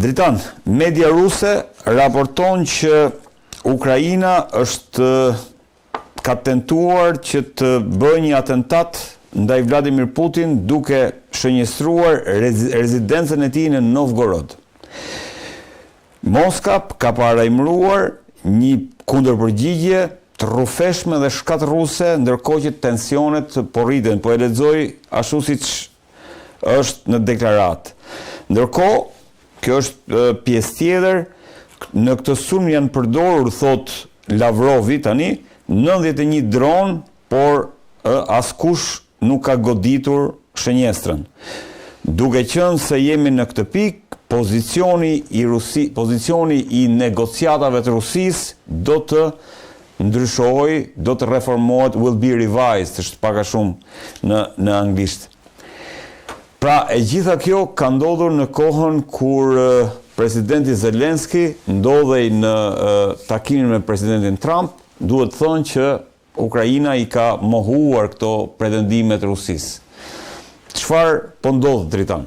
Dritan, media ruse raporton që Ukraina ka tentuar që të bëjë një atentat ndaj Vladimir Putin duke shënjestruar rezidencën e tij në Novgorod. Moska ka parajmëruar një kundërpërgjigje të rrufeshme dhe shkatërruese, ndërkohë që tensionet po rriten, po e lexoj ashtu siç është në deklaratë. Ndërkohë, kjo është pjesë tjetër, në këtë sulm janë përdorur, thot Lavrovi tani, 91 dron, por askush nuk ka goditur shënjestrën. Duke qenë se jemi në këtë pikë, pozicioni i negociatave të Rusisë do të ndryshojë, do të reformohet, will be revised, është pak a shumë në anglisht. Pra, e gjitha kjo ka ndodhur në kohën kur presidenti Zelenski ndodhej në takimin me presidentin Trump, duhet thënë që Ukraina i ka mohuar këto pretendimet Rusisë. Çfarë po ndodh, Dritan?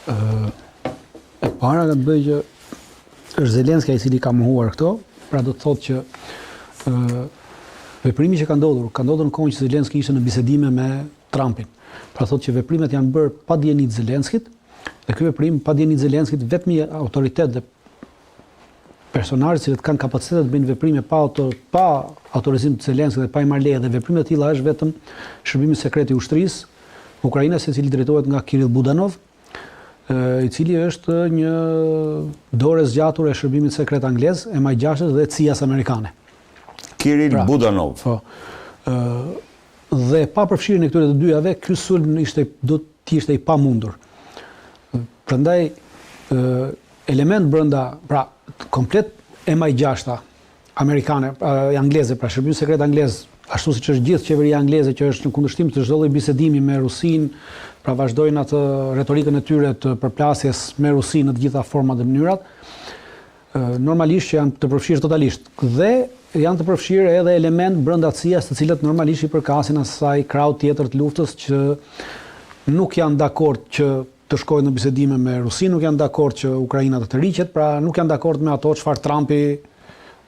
E para ka të bëjë që është Zelenski i cili ka mohuar këto, pra do të thotë që veprimi që ka ndodhur në kohën që Zelenski ishte në bisedime me Trumpin. Pra thotë që veprimet janë bërë pa dijenit të Zelenskit, dhe ky veprim pa dijenit të Zelenskit vetëm autoritet dhe personazhe që kanë kapacitet të bëjnë veprime pa autorizim të Zelenskit dhe pa i marrë leje, dhe veprimet e tilla është vetëm shërbimi sekret i ushtrisë Ukrainës, i cili drejtohet nga Kirill Budanov, i cili është një dorë zgjatur e shërbimit sekret anglez, MI6 dhe CIA-s amerikane. Kirill Budanov. Po. Dhe pa përfshirjen e këtyre të dyjave, ky sulm do të ishte i pamundur. Prandaj element brenda, pra komplet MI6 amerikane, angleze, pra shërbimi sekret anglez, ashtu siç është gjithë qeveria angleze që është në kundërshtim të çdo lloji bisedimi me Rusinë, pra vazhdojnë atë retorikën e tyre të përplasjes me Rusinë në të gjitha format dhe mënyrat, normalisht që janë të përfshirë totalisht. Dhe janë të përfshirë edhe element brenda CIA-s, të cilët normalisht i përkasin asaj krau tjetër të luftës që nuk janë dakord që të shkojnë në bisedime me Rusinë, nuk janë dakord që Ukraina të tërhiqet, pra nuk janë dakord me ato çfarë Trumpi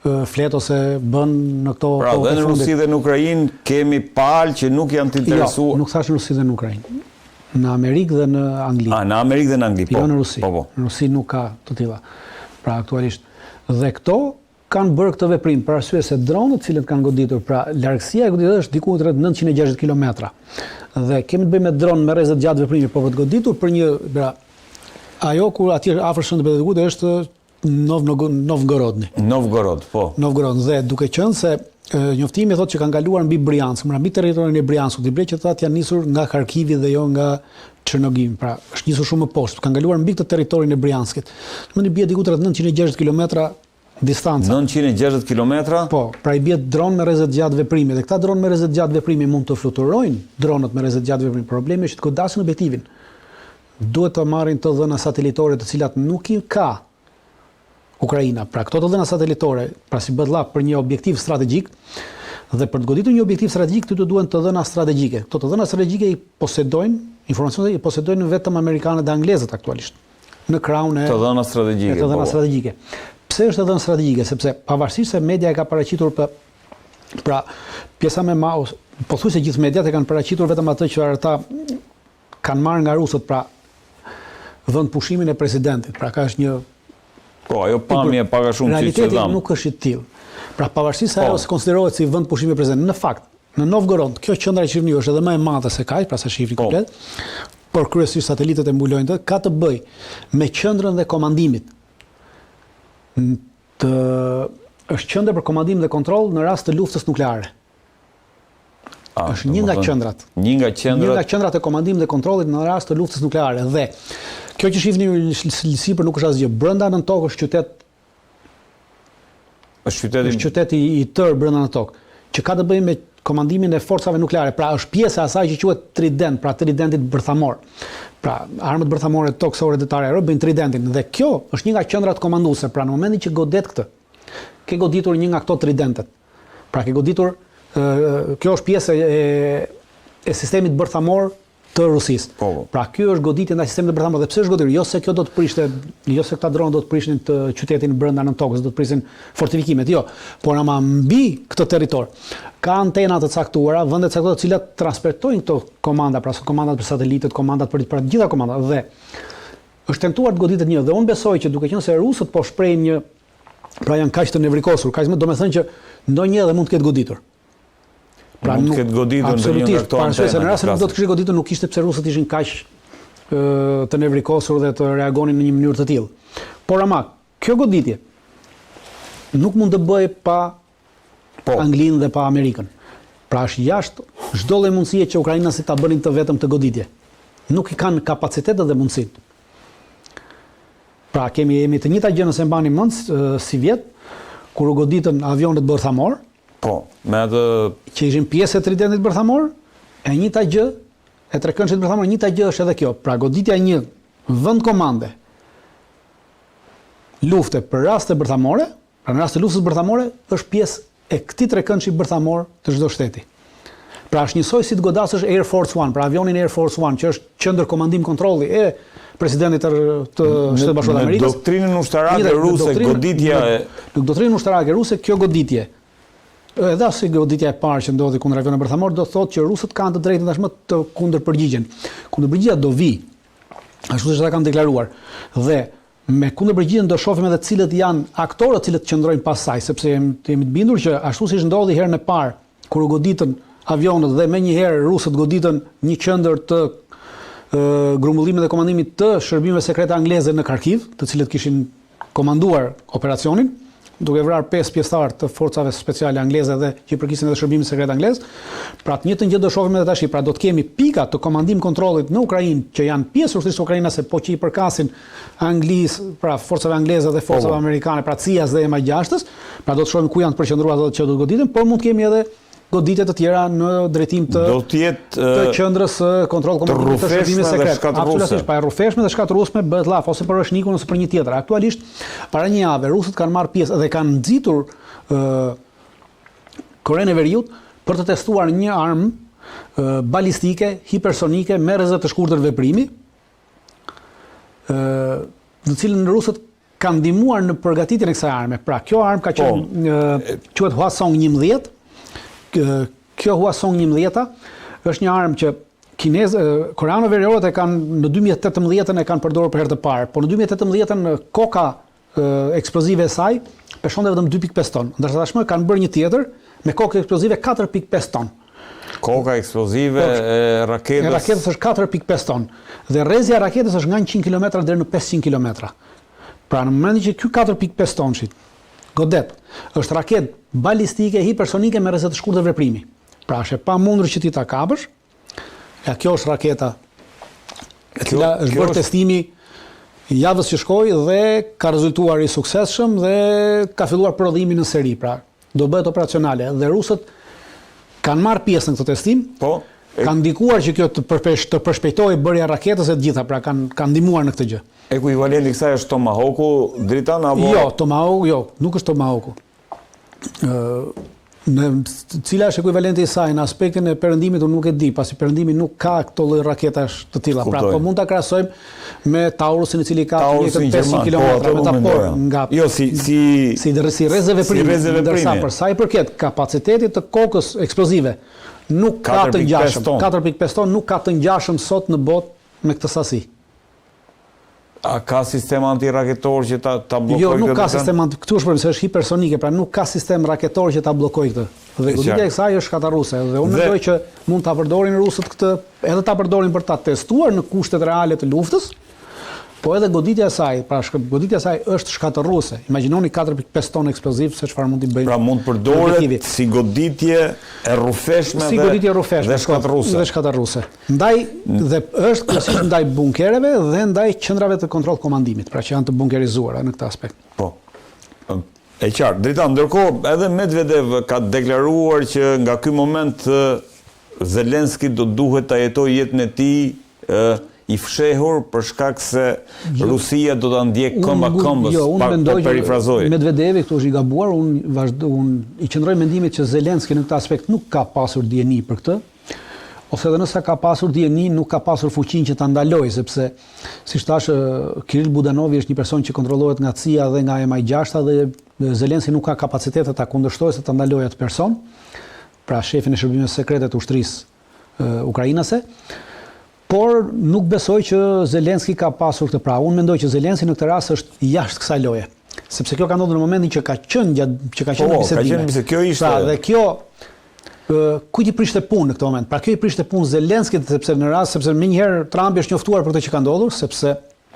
flet ose bën në këto pra dhe në Rusi dhe në Ukrainë kemi palë që nuk janë të interesuar. Jo, nuk thash në Rusi dhe në Ukrainë. Në Amerikë dhe në Angli. Në Amerikë dhe në Angli, po. Jo në Rusi. Po. Në Rusi nuk ka të tilla. Pra aktualisht. Dhe këto kanë bërë këtë veprim për arsye se dronët cilët kanë goditur, pra largësia e goditjes është diku rreth 960 kilometra. Dhe kemi të bëjmë me dron me rrezet gjatë veprimit, po për të goditur për një, pra ajo ku aty afër Shënt Petersburgut është Novgorod, po. Novgorod, dhe duke qenë se njoftimi thotë që kanë kaluar mbi Briansk, mbi territorin e Brianskut, i bre që ata janë nisur nga Kharkivi dhe jo nga Chernogiv, pra është nisur shumë më poshtë, kanë kaluar mbi këtë territorin e Brianskit. Më bie diku rreth 960 kilometra distanca. 960 kilometra? Po, pra i bie dron me rrezet gjatë veprimi, dhe këta dron me rrezet gjatë veprimi mund të fluturojnë, dronët me rrezet gjatë veprimi. Problemi është të godasin objektivin. Duhet të marrin të dhëna satelitore të cilat nuk i ka Ukraina. Pra këto të dhëna satelitore, pra si bëdlla për një objektiv strategjik, dhe për të goditur një objektiv strategjik, ty të duhen të dhëna strategjike. Këto të dhëna strategjike i posedojnë, informacionet i posedojnë vetëm amerikanët dhe anglezët aktualisht. Në krahun e të dhëna strategjike. Të dhëna strategjike. Pse është të dhëna strategjike? Sepse pavarësisht se media e ka paraqitur pra pjesa më madhe, pothuajse gjithë mediat e kanë paraqitur vetëm atë që ata kanë marrë nga rusët, pra vend pushimin e presidentit. Pra ka është një po, ajo pamje pak a shumë që realiteti nuk është i tillë. Pra pavarësisht se ajo se konsiderohet si vend pushimi prezident, në fakt, në Novgorod, kjo qendra e qeverisë është edhe më e madhe se kaq, pra sa shifri komplet, por kryesisht satelitët e mbulojnë të, ka të bëjë me qendrën dhe komandimit. Është qendër për komandim dhe kontroll në rast të luftës nukleare. Është një nga qendrat. Një nga qendrat e komandimit dhe kontrollit në rast të luftës nukleare. Dhe kjo që shihni sipër nuk është asgjë. Brenda në tokë është qytet. Është qyteti i tërë brenda në tokë, që ka të bëjë me komandimin e forcave nukleare. Pra është pjesë e asaj që quhet Trident, pra Tridentit bërthamor. Pra armët bërthamore toksore detare bëjnë Tridentin. Dhe kjo është një nga qendrat komanduese. Pra në momentin që godet këtë, ke goditur një nga këto Tridentet. Pra ke goditur kjo është pjesë e sistemit bërthamor të Rusisë. Po. Pra ky është goditje ndaj sistemit të bërthamor. Dhe pse është goditje? Jo se kjo do të prishte, jo se këta dronë do të prishnin të qytetin brenda nën tokës, do të prishin fortifikimet, jo. Por ama mbi këtë territor ka antena të caktuara, vende të caktuara të cilat transportojnë këto komanda, pra komandat për satelitët, komandat për të gjitha komandat dhe është tentuar të goditet një dhe unë besoj që duke qenë se rusët po shprehin një, pra janë kaq të nevrikosur, kaq më domethënë që ndonjë edhe mund të ketë goditur. Pra mund të ketë goditur ndonjë nga këto antena. Absolutisht, në rast se nuk do të kishte goditur, nuk kishte pse rusët ishin kaq të nevrikosur dhe të reagonin në një mënyrë të tillë. Por ama, kjo goditje nuk mund të bëjë pa Anglinë dhe pa Amerikën. Pra është jashtë çdo lloj mundësie që ukrainasit ta bënin të vetëm të goditje. Nuk i kanë kapacitetet dhe mundësitë. Pra jemi të njëjta gjë nëse mbani mend si vjet kur u goditën avionet bërthamor. Po, me atë që ishin pjesë e tridentit bërthamor, e njëjta gjë, e trekëndshit bërthamor, njëjta gjë është edhe kjo. Pra goditja e një vend komande lufte për raste bërthamore, pra në rast të luftës bërthamore është pjesë e këtij trekëndshi bërthamor të çdo shteti. Pra është njësoj si të godasësh Air Force One, pra avionin Air Force One, që është qendër komandim kontrolli e presidentit të Shtetit Bashkuar të Amerikës. Në doktrinën ushtarake ruse, goditja në doktrinën ushtarake ruse, kjo goditje, edhe si goditja e parë që ndodhi kundër avionit bërthamor, do thotë që rusët kanë të drejtën tashmë të kundërpërgjigjen. Kundërpërgjigjja do vi, ashtu siç ata kanë deklaruar. Dhe me kundërpërgjigjen do shohim edhe cilët janë aktorët cilët qëndrojnë pas saj, sepse jemi të bindur që ashtu siç ndodhi herën e parë kur u goditën avionët dhe menjëherë rusët goditën një qendër të grumbullimit dhe komandimit të shërbimeve sekrete angleze në Kharkiv, të cilët kishin komanduar operacionin, duke vrarë 5 pjesëtar të forcave speciale angleze dhe që i përkisin edhe shërbimit sekret anglez. Pra të njëjtën gjë do shohim edhe tash, pra do të kemi pika të komandim kontrollit në Ukrainë që janë pjesë ushtrisë ukrainase, po që i përkasin Anglisë, pra forcave angleze dhe forcave amerikane, pra CIA-s dhe MI6-s, pra do të shohim ku janë të përqendruar ato që do të goditen, por mund të kemi edhe goditje të tjera në drejtim të qendrës kontroll kombinat të shërbimit sekret. Absolutisht, pa e rrufeshme dhe shkatërruesme bëhet llaf ose për Rashnikun ose për një tjetër. Aktualisht, para një jave rusët kanë marrë pjesë dhe kanë nxitur Korenë e Veriut për të testuar një armë balistike hipersonike me rrezet të shkurtër veprimi, në cilën rusët kanë ndihmuar në përgatitjen e kësaj arme. Pra, kjo armë ka qenë quhet Hwasong-11. Kjo Hwasong-11 është një armë që koreano-veriorët e kanë në 2018 e kanë përdorur për herë të parë, por në 2018 koka eksplozive e saj peshonte vetëm 2.5 ton, ndërsa tashmë kanë bërë një tjetër me kokë eksplozive 4.5 ton. Koka eksplozive e raketës. E raketës është 4.5 ton dhe rrezja e raketës është nga 100 km deri në 500 km. Pra në momentin që ky 4.5 tonshit godet është raketë balistike hipersonike me rrezet të shkurtër veprimi. Pra është e pamundur që ti ta kapësh. Ja kjo është raketa e cila është bërë testimi javës që shkoi dhe ka rezultuar i suksesshëm dhe ka filluar prodhimi në seri. Pra do bëhet operacionale dhe rusët kanë marrë pjesë në këtë testim. Kanë ndikuar që kjo të përshpejtojë bërja raketës e të gjitha, pra kanë ndihmuar në këtë gjë. Ekuivalenti i kësaj është Tomahawku, Dritan apo? Jo, Tomahawk, jo, nuk është Tomahawku. Në cila është ekuivalenti i saj në aspektin e perëndimit unë nuk e di, pasi perëndimi nuk ka këto lloj raketash të tilla. Pra po mund ta krahasojmë me Taurusin i cili ka 500 km me tapor nga jo si rrezë veprimi, ndërsa për sa i përket kapacitetit të kokës eksplozive nuk ka të ngjashëm. 4.5 ton nuk ka të ngjashëm sot në botë me këtë sasi. A ka sistem antiraketor që ta bllokojë këtë? Jo, nuk ka sistem këtu është problemi, është hipersonike, pra nuk ka sistem raketor që ta bllokojë këtë. Dhe goditja e kësaj është shkatërruese dhe unë mendoj që mund ta përdorin rusët këtë, edhe ta përdorin për ta testuar në kushtet reale të luftës, po edhe goditja e saj, pra goditja e saj është shkatërruese. Imagjinoni 4.5 ton eksploziv se çfarë mund të bëjnë. Pra mund përdoret si goditje e rrufeshme dhe shkatërruese. Dhe shkatërruese. Ndaj dhe është kryesisht ndaj bunkereve dhe ndaj qendrave të kontroll komandimit, pra që janë të bunkerizuara në këtë aspekt. Po. E qartë. Dritan, ndërkohë edhe Medvedev ka deklaruar që nga ky moment Zelenski do duhet ta jetojë jetën e tij i fshehur për shkak se Rusia do ta ndjek këmbë këmbës, po perifrazoj. Medvedevi këtu është i gabuar, unë i qëndroj mendimit që Zelenski në këtë aspekt nuk ka pasur dieni për këtë, ose edhe nëse ka pasur dieni, nuk ka pasur fuqinë që ta ndalojë, sepse siç thash Kirill Budanovi është një person që kontrollohet nga CIA dhe nga MI6 dhe Zelenski nuk ka kapacitetet ta kundërshtojë se ta ndalojë atë person, pra shefin e shërbimeve sekrete të ushtrisë ukrainase. Por nuk besoj që Zelenski ka pasur këtë pra. Unë mendoj që Zelenski në këtë rast është jashtë kësaj loje. Sepse kjo ka ndodhur në momentin që ka qenë bisedime. Kjo ishte. Pra, dhe kjo kujt i prishte punë në këtë moment? Pra kjo i prishte punë Zelenskit sepse menjëherë Trumpi është njoftuar për këtë që ka ndodhur, sepse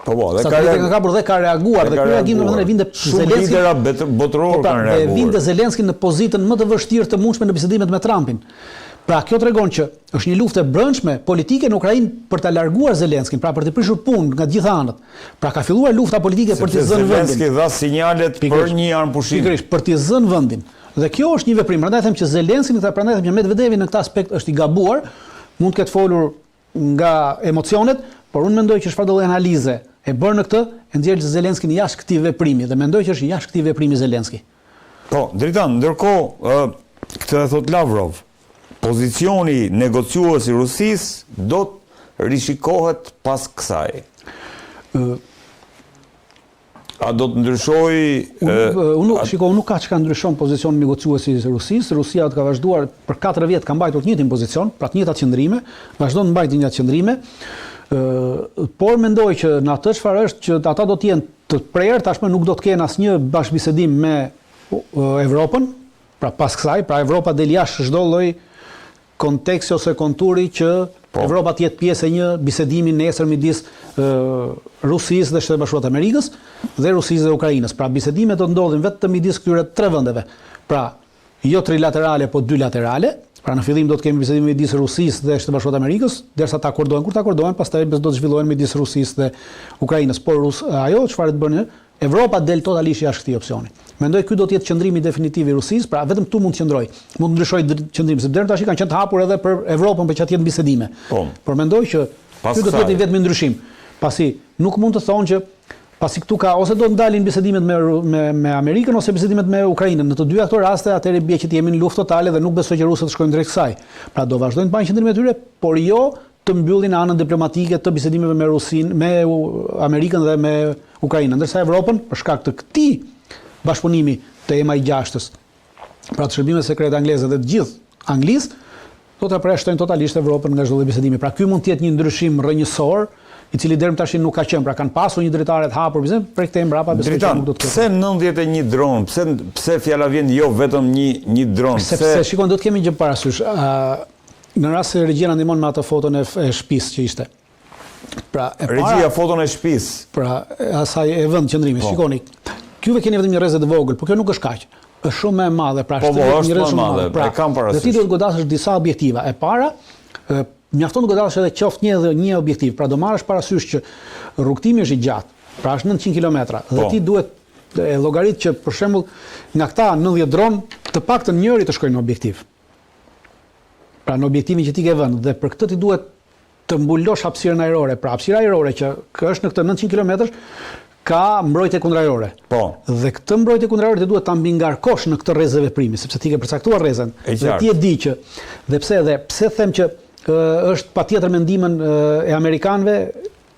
dhe ka reaguar dhe ky reagim domethënë vinte Zelenski. Lidera botëror kanë reaguar. Vinte Zelenski në pozitën më të vështirë të mundshme në bisedimet me Trumpin. Pra kjo tregon që është një luftë e brendshme politike në Ukrainë për ta larguar Zelenskin, pra për të prishur punë nga të gjitha anët. Pra ka filluar lufta politike për të zënë vendin. Zelenski dha sinjalet për një armëpushim. Pikërisht për të zënë vendin. Dhe kjo është një veprim. Prandaj them që Zelenski prandaj them që Medvedevi në këtë aspekt është i gabuar, mund të ketë folur nga emocionet, por unë mendoj që çfarëdo lloj analize e bërë në këtë, e nxjerr Zelenskin jashtë këtij veprimi dhe mendoj që është jashtë këtij veprimi Zelenski. Po, Dritan, ndërkohë këtë e thot Lavrov, pozicioni negociues i Rusisë do të rishikohet pas kësaj. A do të ndryshojë? Unë nuk ka çka ndryshon pozicionin negociues i Rusisë. Rusia ka vazhduar për 4 vjet ka mbajtur të njëjtin pozicion, pra të njëjtat qëndrime, vazhdon të mbajë të njëjtat qëndrime. Por mendoj që në atë çfarë është që ata do të jenë të prerë, tashmë nuk do të kenë asnjë bashkëbisedim me Evropën, pra pas kësaj, pra Evropa del jashtë çdo lloj konteksti ose konturi që Evropa të jetë pjesë e një bisedimi nesër midis Rusisë dhe Shtetet Bashkuara të Amerikës dhe Rusisë dhe Ukrainës. Pra bisedimet do të ndodhin vetëm midis këtyre 3 vendeve. Pra jo trilaterale, po 2-laterale. Pra në fillim do të kemi bisedime midis Rusisë dhe Shtetet Bashkuara të Amerikës, derisa ta akordojnë. Kur ta akordojnë, pastaj do të zhvillohen midis Rusisë dhe Ukrainës. Por ajo çfarë të bënë, Evropa del totalisht jashtë këtij opsioni. Mendoj ky do të jetë qëndrimi definitiv i Rusisë, pra vetëm këtu mund të qëndrojë. Mund të ndryshojë qëndrim, sepse deri tash kanë qenë të hapur edhe për Evropën për çfarë të jetë bisedime. Por mendoj që ky do të jetë vetëm ndryshim. Pasi nuk mund të thonë që pasi këtu ka ose do të ndalin bisedimet me Amerikën ose bisedimet me Ukrainën. Në të dy ato raste atëherë bie që të jemi në luftë totale dhe nuk besoj që rusët shkojnë drejt kësaj. Pra do vazhdojnë të bajnë qëndrime e tyre, por jo të mbyllin anën diplomatike të bisedimeve me Rusinë, me Amerikën dhe me Ukrainën. Ndërsa Evropën, për shkak të këtij bashkëpunimi të MI6-s, pra të shërbimeve sekrete angleze dhe të gjithë anglisë, do të përshtojnë totalisht Evropën nga çdo lloj bisedimi. Pra ky mund të jetë një ndryshim rrënjësor, i cili deri më tash nuk ka qenë, pra kanë pasur një dritare të hapur, për këtë mbrapa besoj që nuk do të ketë. Pse 91 dron? Pse fjala vjen jo vetëm një dron? Sepse shikon, do të kemi gjë parasysh. Në rast se regjia ndihmon me atë foton e shtëpisë që ishte. Pra regjia foton e shtëpisë. Pra asaj e vend qëndrimit. Shikoni, juve keni vetëm një rrezë të vogël, por kjo nuk është kaq. Është shumë më e madhe, pra është një rrezë shumë e madhe. Pra kam parasysh. Dhe ti duhet godasësh disa objektiva. E para, mjafton të godasësh edhe qoftë një objektiv. Pra do marrësh parasysh që rrugtimi është i gjatë. Pra është 900 kilometra dhe ti duhet e llogarit që për shembull nga këta 90 dron të paktën njëri të shkojnë në objektiv. Pra në objektivin që ti ke vënë dhe për këtë ti duhet të mbulosh hapësirën ajrore. Pra hapësira ajrore që është në këtë 900 kilometrash ka mbrojtje kundërajrore. Dhe këtë mbrojtje kundërajrore ti duhet ta mbingarkosh në këtë rrezë veprimi, sepse ti ke përcaktuar rrezën. Dhe ti e di që dhe pse them që është patjetër me ndihmën e amerikanëve,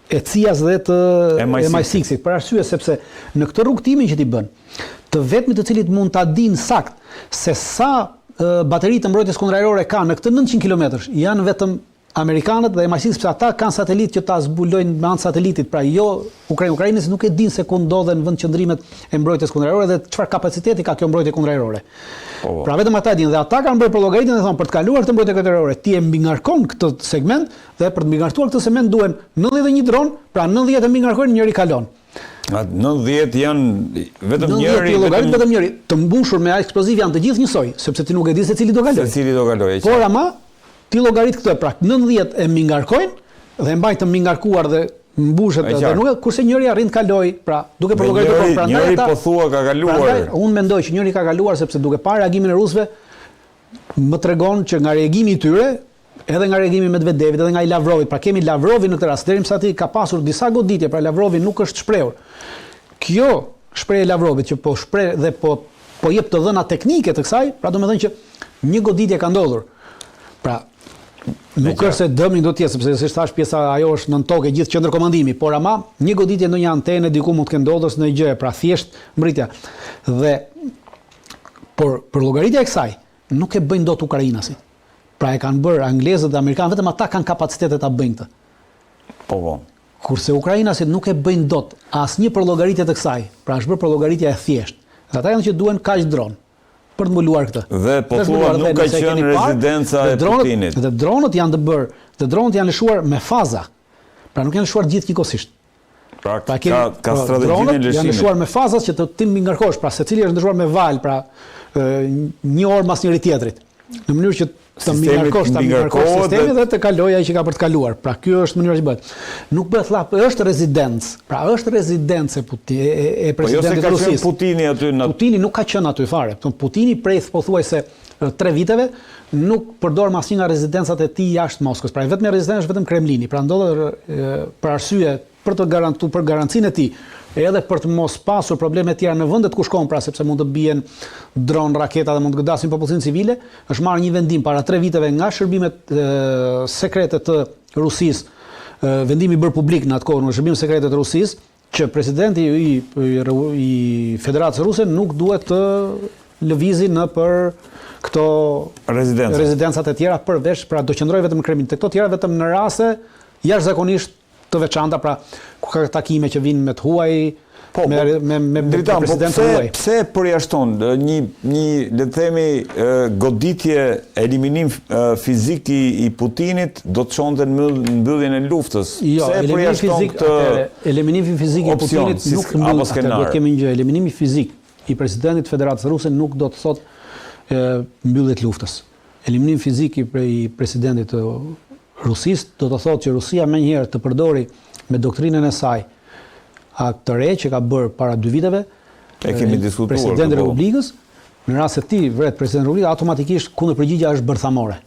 e CIA-s dhe të MI6-it, për arsye sepse në këtë rrugtimin që ti bën, të vetmit të cilit mund ta dinë sakt se sa bateri të mbrojtjes kundërajrore ka në këtë 900 kilometrash, janë vetëm amerikanët dhe MI6, sepse ata kanë satelit që ta zbulojnë me anë satelitit, pra jo Ukrainës nuk e din se ku ndodhen vend qëndrimet e mbrojtjes kundërajrore dhe çfarë kapaciteti ka kjo mbrojtje kundërajrore. Pra vetëm ata e dinë dhe ata kanë bërë për llogaritën dhe thonë për të kaluar këtë mbrojtje kundërajrore, ti e mbingarkon këtë segment dhe për të mbingartuar këtë segment duhen 91 dron, pra 90 e mbingarkojnë, njëri kalon. 90 janë vetëm njëri, vetëm njëri, të mbushur me eksploziv janë të gjithë njësoj, sepse ti nuk e di se cili do kalojë. Secili do kalojë. Por ama ti llogarit këtë, pra 90 e mbingarkojnë dhe mbajnë të mbingarkuar dhe mbushet dhe nuk kurse njëri arrin të kalojë, pra duke për llogaritur prandaj njëri po thua ka kaluar. Unë mendoj që njëri ka kaluar sepse duke parë reagimin e rusëve më tregon që nga reagimi i tyre, edhe nga reagimi i Medvedevit, edhe nga i Lavrovit, pra kemi Lavrovin në këtë rast, deri sa ti ka pasur disa goditje, pra Lavrovi nuk është shprehur. Kjo shprehje e Lavrovit që po shpreh dhe po jep të dhëna teknike të kësaj, pra domethënë që një goditje ka ndodhur. Pra Nuk është se dëmi do të jetë, sepse si thash pjesa ajo është nën tokë gjithë qendër komandimi, por ama një goditje ndonjë antene diku mund të kenë ndodhur në gjë, pra thjesht mbritja. Dhe për llogaritja e kësaj nuk e bëjnë dot ukrainasit. Pra e kanë bërë anglezët dhe amerikanët, vetëm ata kanë kapacitetet ta bëjnë këtë. Po. Kurse ukrainasit nuk e bëjnë dot asnjë për llogaritje të kësaj. Pra është bërë për llogaritja e thjeshtë. Dhe ata janë që duhen kaq dron për të mbuluar këtë. Dhe po thua nuk ka qenë rezidenca e Putinit. Dhe dronët janë të bërë, dhe dronët janë lëshuar me faza. Pra nuk janë lëshuar gjithë njëkohësisht. Pra ka strategjinë e lëshimit. Janë lëshuar me fazat që të mi ngarkosh, pra secili është ndryshuar me val, pra një orë mas njëri tjetrit. Në mënyrë që të mi ngarkosh sistemi dhe të kaloj ai që ka për të kaluar. Pra ky është mënyra që bëhet. Nuk bëhet llap, është rezidencë. Pra është rezidencë e presidentit të Rusisë. Putini nuk ka qenë aty fare. Putini prej pothuajse 3 viteve nuk përdor asnjë nga rezidencat e tij jashtë Moskës. Pra vetëm rezidencë është vetëm Kremlini. Pra ndodhet për arsye për garancinë e tij, edhe për të mos pasur probleme tjera në vendet ku shkon, pra sepse mund të bien dron, raketa dhe mund të godasin popullsinë civile, është marrë një vendim para 3 viteve nga shërbimet sekrete të Rusisë, vendimi bërë publik në atë kohë në shërbimet sekrete të Rusisë, që presidenti i Federatës Ruse nuk duhet të lëvizi në për këto rezidencat e tjera përveç, pra do qëndroj vetëm në Kremlin, të këto tjera vetëm në raste jashtëzakonisht të veçanta, pra ku ka takime që vinë me të huaj, me presidentin të huaj. Pse përjashton një le të themi goditje, eliminim fizik i Putinit do të çonte në mbylljen e luftës? Jo, eliminimi fizik i Putinit nuk mbyll, do të kemi një gjë, eliminimi fizik i presidentit të Federatës Ruse nuk do të thotë mbyllje të luftës. Eliminimi fizik i presidentit të Rusisë do të thotë që Rusia menjëherë të përdori me doktrinën e saj atë të re që ka bërë para 2 viteve presidenti i Republikës, në rast se ti vret presidenti i Republikës, automatikisht kundërpërgjigja është bërthamore.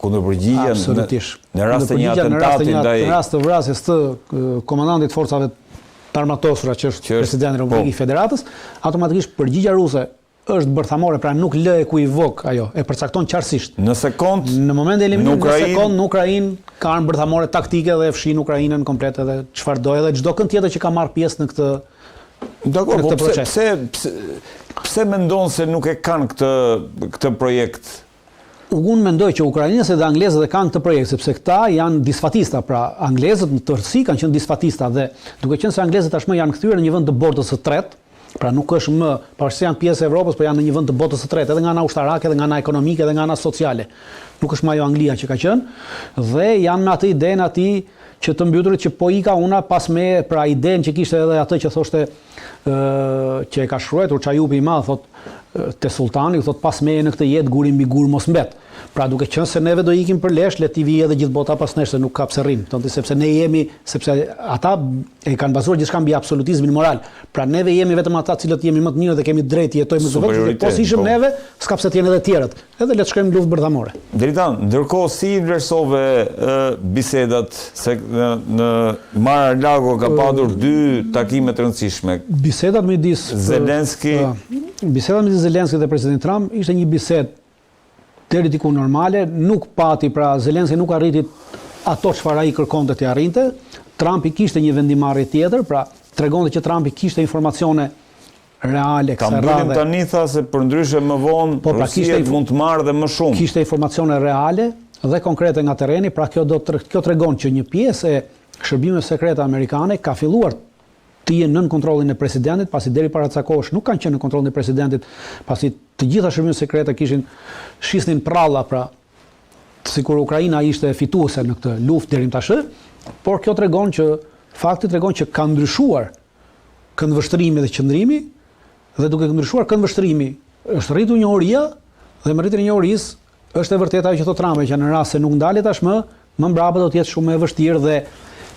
Kundërpërgjigja në rast të një atentati ndaj në rast të vrasjes të komandantit forcave të armatosura që është presidenti i Republikës Federatës, automatikisht përgjigja ruse është bërthamore, pra nuk lë ekuivok ajo, e përcakton qartësisht. Në moment e eliminimit në sekond, në Ukrainë ka armë bërthamore taktike dhe fshin Ukrainën komplet edhe çfarë do, edhe çdo kënd tjetër që ka marrë pjesë në këtë proces. Pse mendon se nuk e kanë këtë projekt? Unë mendoj që ukrainësit dhe anglezët e kanë këtë projekt, sepse këta janë disfatista, pra anglezët në tërësi kanë qenë disfatista dhe duke qenë se anglezët tashmë janë kthyer në një vend të botës së tretë, pra nuk është më, pavarësisht se janë pjesë e Evropës, por janë në një vend të botës së tretë, edhe nga ana ushtarake, edhe nga ana ekonomike, edhe nga ana sociale. Nuk është më ajo Anglia që ka qenë, dhe janë me atë idenë aty që të mbyturit që po ika una pas me, pra idenë që kishte edhe atë që thoshte që e ka shkruar Çajupi i Madh, thotë te sultani, thotë pas me në këtë jetë guri mbi gur mos mbet. Pra duke qenë se neve do ikim për lesh, le t'i vijë edhe gjithë bota pas nesh, se nuk ka pse rrim. Sepse ne jemi, sepse ata e kanë bazuar gjithçka mbi absolutizmin moral. Pra neve jemi vetëm ata cilët jemi më të mirë dhe kemi drejt të jetojmë më vetë, po si ishim neve, s'ka pse të jenë edhe të tjerët. Edhe le të shkojmë në luftë bërthamore. Dritan, ndërkohë si vlerësove bisedat se në Mar-a-Lago ka pasur 2 takime të rëndësishme. Bisedat midis Zelenski dhe presidenti Trump ishte një bisedë deri diku normale, nuk pati, pra Zelenski nuk arriti ato çfarë ai kërkonte të arrinte. Trumpi kishte një vendimarrje tjetër, pra tregonte që Trumpi kishte informacione reale kësaj radhe. Kam tani tha se përndryshe më vonë Rusia mund të marrë dhe më shumë. Kishte informacione reale dhe konkrete nga terreni, pra kjo tregon që një pjesë e shërbimeve sekrete amerikane ka filluar të jenë nën kontrollin e presidentit, pasi deri para ca kohësh nuk kanë qenë në kontrollin e presidentit, pasi të gjitha shërbimet sekrete shisnin pralla, pra sikur Ukraina ishte fituese në këtë luftë deri tash, por kjo tregon që ka ndryshuar këndvështrimi dhe qëndrimi, dhe duke ndryshuar këndvështrimi, është rritur njohuria, dhe me rritjen e njohurisë është e vërtetë ajo që thotë Trumpi, që në rast se nuk ndalet tashmë, më mbrapa do të jetë shumë e vështirë dhe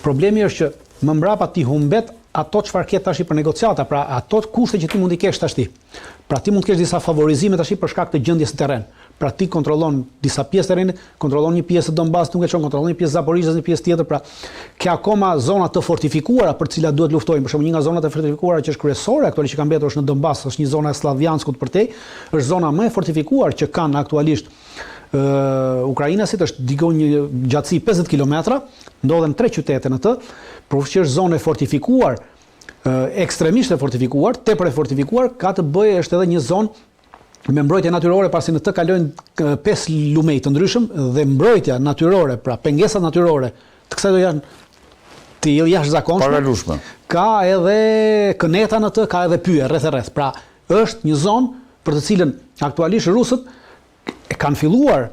problemi është që më mbrapa ti humbet ato çfarë ke tash për negociata, pra ato kushte që ti mund i kesh tash ti. Pra ti mund të kesh disa favorizime tash për shkak të gjendjes së terren. Pra ti kontrollon disa pjesë terrenit, kontrollon një pjesë të Donbas, nuk e çon, kontrollon një pjesë Zaporizhës, një pjesë tjetër, pra ke akoma zona të fortifikuara për të cilat duhet luftojmë. Për shembull, një nga zonat e fortifikuara që është kryesore aktualisht që ka mbetur është në Donbas, është një zonë e Slavjanskut përtej, është zona më e fortifikuar që kanë aktualisht ukrainasit është digon një gjatësi 50 km, ndodhen 3 qytete në të, përveç është zonë e fortifikuar, ekstremisht e fortifikuar, tepër e fortifikuar, ka të bëjë është edhe një zonë me mbrojtje natyrore, pasi në të kalojnë 5 lumej të ndryshëm dhe mbrojtja natyrore, pra pengesat natyrore, të kësaj do janë të jashtëzakonshme. Paralushme. Ka edhe këneta në të, ka edhe pyje rreth e rreth. Pra, është një zonë për të cilën aktualisht rusët kanë filluar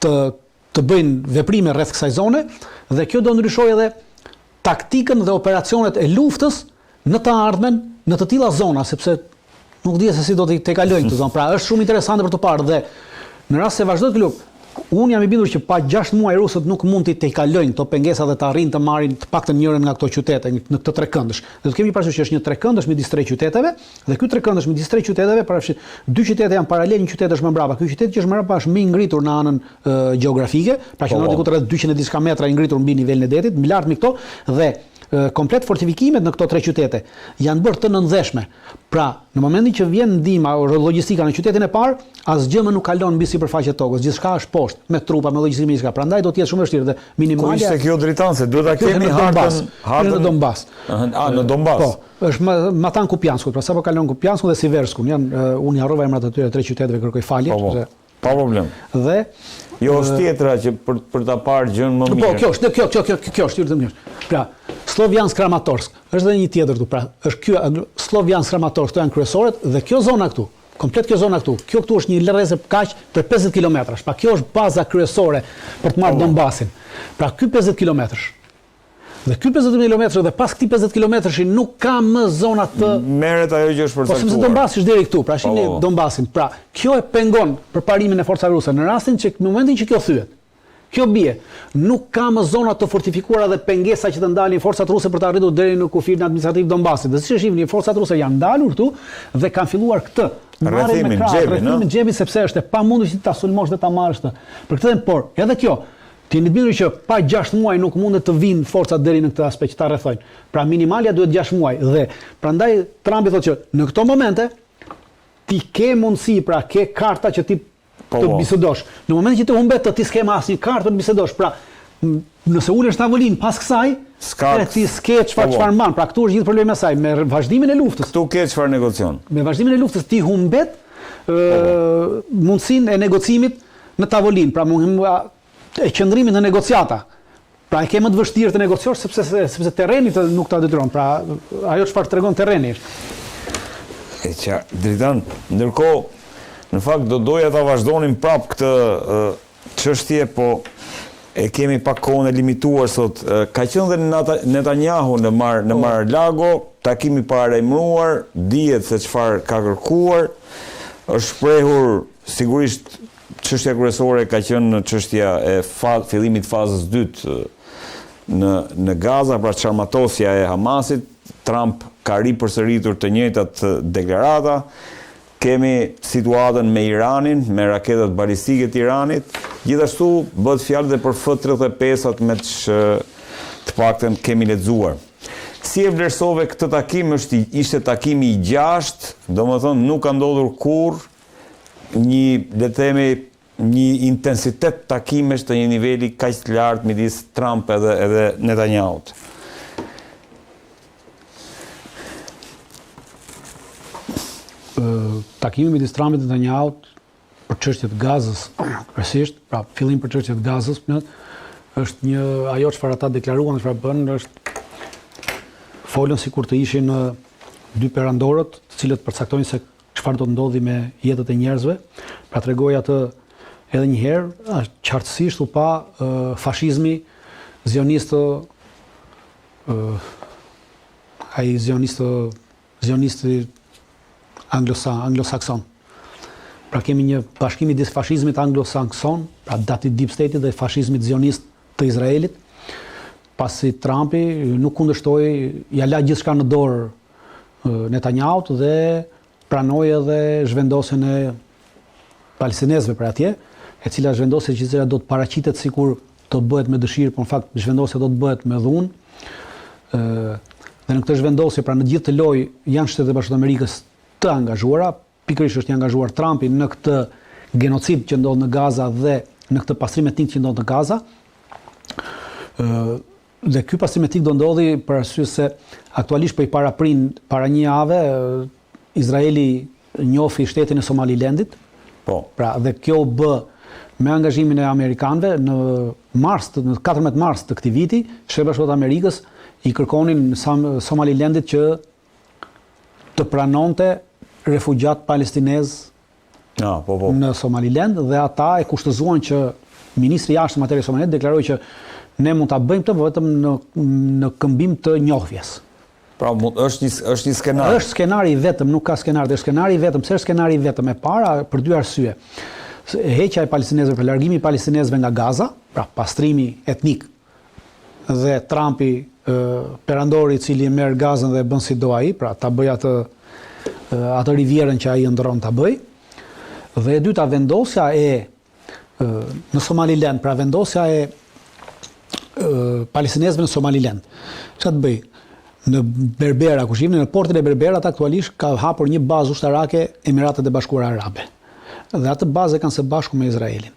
të bëjnë veprime rreth kësaj zone dhe kjo do ndryshojë edhe taktikën dhe operacionet e luftës në të ardhmen në të tilla zona, sepse nuk di se si do të kalojnë këtë zonë. Pra, është shumë interesante për të parë dhe në rast se vazhdojë të luftë, unë jam i bindur që pa 6 muaj rusët nuk mund të kalojnë këto pengesa dhe të arrijnë të marrin të paktën njërin nga këto qytete në këtë trekëndësh. Dhe të kemi parasysh që është një trekëndësh midis 3 qyteteve dhe ky trekëndësh midis 3 qyteteve parafshit 2 qytete janë paralel, një qytet është më mbrapa. Ky qytet që është më mbrapa është më i ngritur në anën gjeografike, pra që diku rreth 200 e diçka metra i ngritur mbi nivelin e detit, më lart me këto dhe komplet fortifikimet në këto 3 qytete janë bërë të nëndheshme. Pra, në momentin që vjen ndihma ose logjistika në qytetin e parë, asgjë më nuk kalon mbi sipërfaqen e tokës, gjithçka është poshtë, me trupa, me logjistikë, me gjithçka. Prandaj do të jetë shumë vështirë dhe minimalja. Ku ishte kjo dritan se duhet ta kemi hartën në Donbas. Në Donbas. Po, është Matan Kupianskut, pra sapo kalon Kupianskun dhe Siverskun. Unë harrova emrat e tyre 3 qyteteve, kërkoj falje. Pa problem. Dhe jo është tjetra që për ta parë gjën më mirë. Po, kjo është tjetër më mirë. Pra, Sloviansk Kramatorsk, është edhe një tjetër këtu. Pra, është ky Sloviansk Kramatorsk, këto janë kryesorët dhe kjo zona këtu, komplet kjo zona këtu. Kjo këtu është një rrezë kaq për 50 kilometrash. Pra, kjo është baza kryesore për të marrë Donbasin. Pra, ky 50 kilometrash. Dhe ky 50 kilometra dhe pas këtij 50 kilometrashi nuk ka më zona të merret ajo që është përcaktuar. Po sepse Donbasi është deri këtu, pra shihni Donbasin. Pra, kjo e pengon përparimin e forcave ruse. Në rastin që në momentin që kjo thyet, kjo bie, nuk ka më zona të fortifikuara dhe pengesa që të ndalin forcat ruse për të arritur deri në kufirin administrativ Donbasit. Dhe siç e shihni, forcat ruse janë ndalur këtu dhe kanë filluar këtë rrethimin xhepi sepse është e pamundur që ta sulmosh dhe ta marrësh të. Për këtë, por edhe kjo ti jeni bindur që pa 6 muaj nuk mundet të vinë forcat deri në këtë aspekt që ta rrethojnë. Pra minimalja duhet 6 muaj dhe prandaj Trumpi thotë që në këto momente ti ke mundësi, pra ke karta që ti të bisedosh. Në momentin që të humbet ti s'ke asnjë kartë të bisedosh. Pra nëse ulesh në tavolinë pas kësaj, ti s'ke çfarë mban. Pra këtu është gjithë problemi me saj, me vazhdimin e luftës. Këtu ke çfarë negocion. Me vazhdimin e luftës ti humbet mundësinë e negocimit në tavolinë. Pra e qëndrimit në negociata. Pra e ke më të vështirë të negociosh sepse terreni nuk ta detyron. Pra ajo çfarë tregon terreni është. Dritan, ndërkohë në fakt do doja ta vazhdonim prap këtë çështje, po e kemi pak kohën e limituar sot. Ka qenë dhe Netanyahu në Mar-a-Lago, takimi paralajmëruar, dihet se çfarë ka kërkuar, është shprehur sigurisht çështja kryesore ka qenë çështja e fillimit fazës 2 në Gaza, pra çarmatosja e Hamasit. Trump ka ripërsëritur të njëjtat deklarata. Kemi situatën me Iranin, me raketat balistike të Iranit. Gjithashtu bëhet fjalë dhe për F-35-at me të paktën kemi lexuar. Si e vlerësove këtë takim? Ishte takimi i 6, domethënë nuk ka ndodhur kurrë një intensitet takimesh të një niveli kaq të lartë midis Trump edhe Netanyahut. Takimi midis Trumpit dhe Netanyahut për çështjet e Gazës, kryesisht, pra fillim për çështjet e Gazës, është një ajo çfarë ata deklaruan, çfarë bën, është folën sikur të ishin 2 perandorët, të cilët përcaktojnë se çfarë do të ndodhi me jetët e njerëzve. Pra tregoj atë edhe një herë, qartësisht u pa fashizmi zionistë, ai zionisti anglosakson. Pra kemi një bashkim midis fashizmit anglosakson, pra dati deep state dhe fashizmit zionist të Izraelit, pasi Trumpi nuk kundërshtoi, ja la gjithçka në dorë Netanyahut dhe pranoi edhe zhvendosjen e palestinezëve për atje, e cila zhvendosje që do të paraqitet sikur do të bëhet me dëshirë, por në fakt zhvendosja do të bëhet me dhunë. Dhe në këtë zhvendosje, pra në gjithë të lojë janë Shtetet e Bashkuara të Amerikës të angazhuara, pikërisht është i angazhuar Trumpi në këtë genocid që ndodh në Gaza dhe në këtë pastrim etnik që ndodh në Gaza. Dhe ky pastrim etnik do ndodhi për arsye se aktualisht para një jave Izraeli njofi shtetin e Somalilandit. Po. Pra dhe kjo u bë me angazhimin e amerikanëve në 14 mars të këtij viti, Shtetet Bashkuara të Amerikës i kërkonin Somalilandit që të pranonte refugjat palestinez në Somaliland dhe ata e kushtëzuan që ministri i jashtëm atëherë i Somalilandit deklaroi që ne mund ta bëjmë këtë vetëm në këmbim të njohjes. Pra është një skenar. Është skenari i vetëm, nuk ka skenar, është skenari i vetëm. Pse është skenari i vetëm? E para për dy arsye. Heqja e palestinezëve, për largimi i palestinezëve nga Gaza, pra pastrimi etnik, dhe Trumpi, perandori i cili merr Gazën dhe bën si do ai, pra ta bëj atë rivierën që ai ndron ta bëj. Dhe e dyta, vendosja në Somaliland, pra vendosja e palestinezëve në Somaliland. Çfarë të bëj? Në Berbera, ku shihni në portin e Berberat aktualisht ka hapur një bazë ushtarake Emiratet e Bashkuara Arabe. Dhe atë bazë kanë së bashku me Izraelin.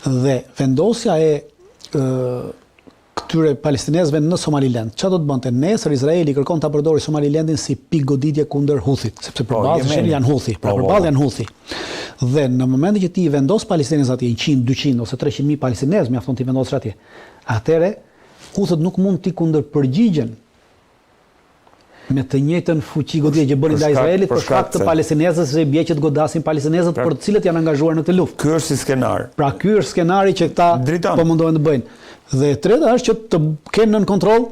Dhe vendosja e këtyre palestinezëve në Somaliland, çfarë do të bënte? Nesër Izraeli kërkon ta përdorë Somalilandin si pikë goditje kundër Huthit, sepse përballë janë Huthi, përballë janë Huthi. Dhe në momentin që ti vendos palestinezët atje 100, 200 ose 300.000 palestinezë mjafton ti vendosësh atje. Atëherë Huthët nuk mund ti kundërpërgjigjen me të njëjtën fuqi goditje që bënin ndaj Izraelit për shkak të palestinezëve që bie që të godasin palestinezët për të cilët janë angazhuar në këtë luftë. Ky është si skenar. Pra ky është skenari që këta po mundohen të bëjnë. Dhe e treta është që të kenë nën kontroll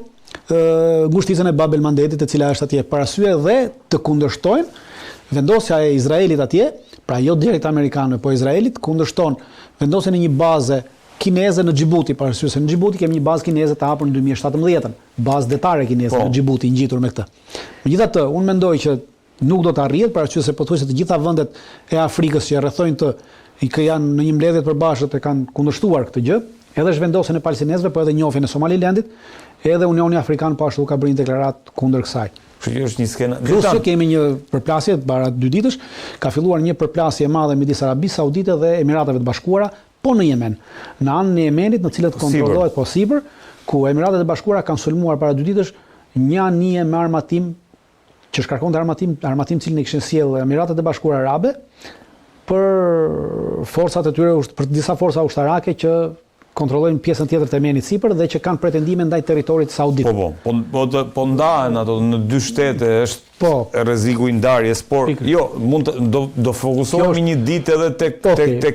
ngushticën e Bab el Mandetit, e cila është atje për arsye dhe të kundërshtojnë vendosja e Izraelit atje, pra jo direkt amerikanëve, po Izraelit kundërshton vendosjen e një baze kineze në Xhibuti, për arsye se në Xhibuti kemi një bazë kineze të hapur në 2017, bazë detare kineze në Xhibuti ngjitur me këtë. Megjithatë, unë mendoj që nuk do të arrihet për arsye se pothuajse të gjitha vendet e Afrikës që rrethojnë që janë në një mbledhje të përbashkët e kanë kundërshtuar këtë gjë, edhe zhvendosjen e palestinezëve, po edhe njofjen e Somalilandit, edhe Unioni Afrikan po ashtu ka bërë një deklaratë kundër kësaj. Është një skenar. Plus kemi një përplasje para 2 ditësh, ka filluar një përplasje e madhe midis Arabisë Saudite dhe Emirateve të Bashkuara, po në Yemen, në anën e Yemenit, në cilët kontrollohet po sipër, ku Emiratet e Bashkuara kanë sulmuar para 2 ditësh një anije me armatim që shkarkonte armatim cilin e kishin sjellë Emiratet e Bashkuara Arabe për forcat e tyre, për disa forca ushtarake që kontrollojnë pjesën tjetër të Yemenit sipër dhe që kanë pretendime ndaj territorit saudit. Po ndahen ato në 2 shtete, është rreziku i ndarjes, por jo, do fokusohemi një ditë edhe tek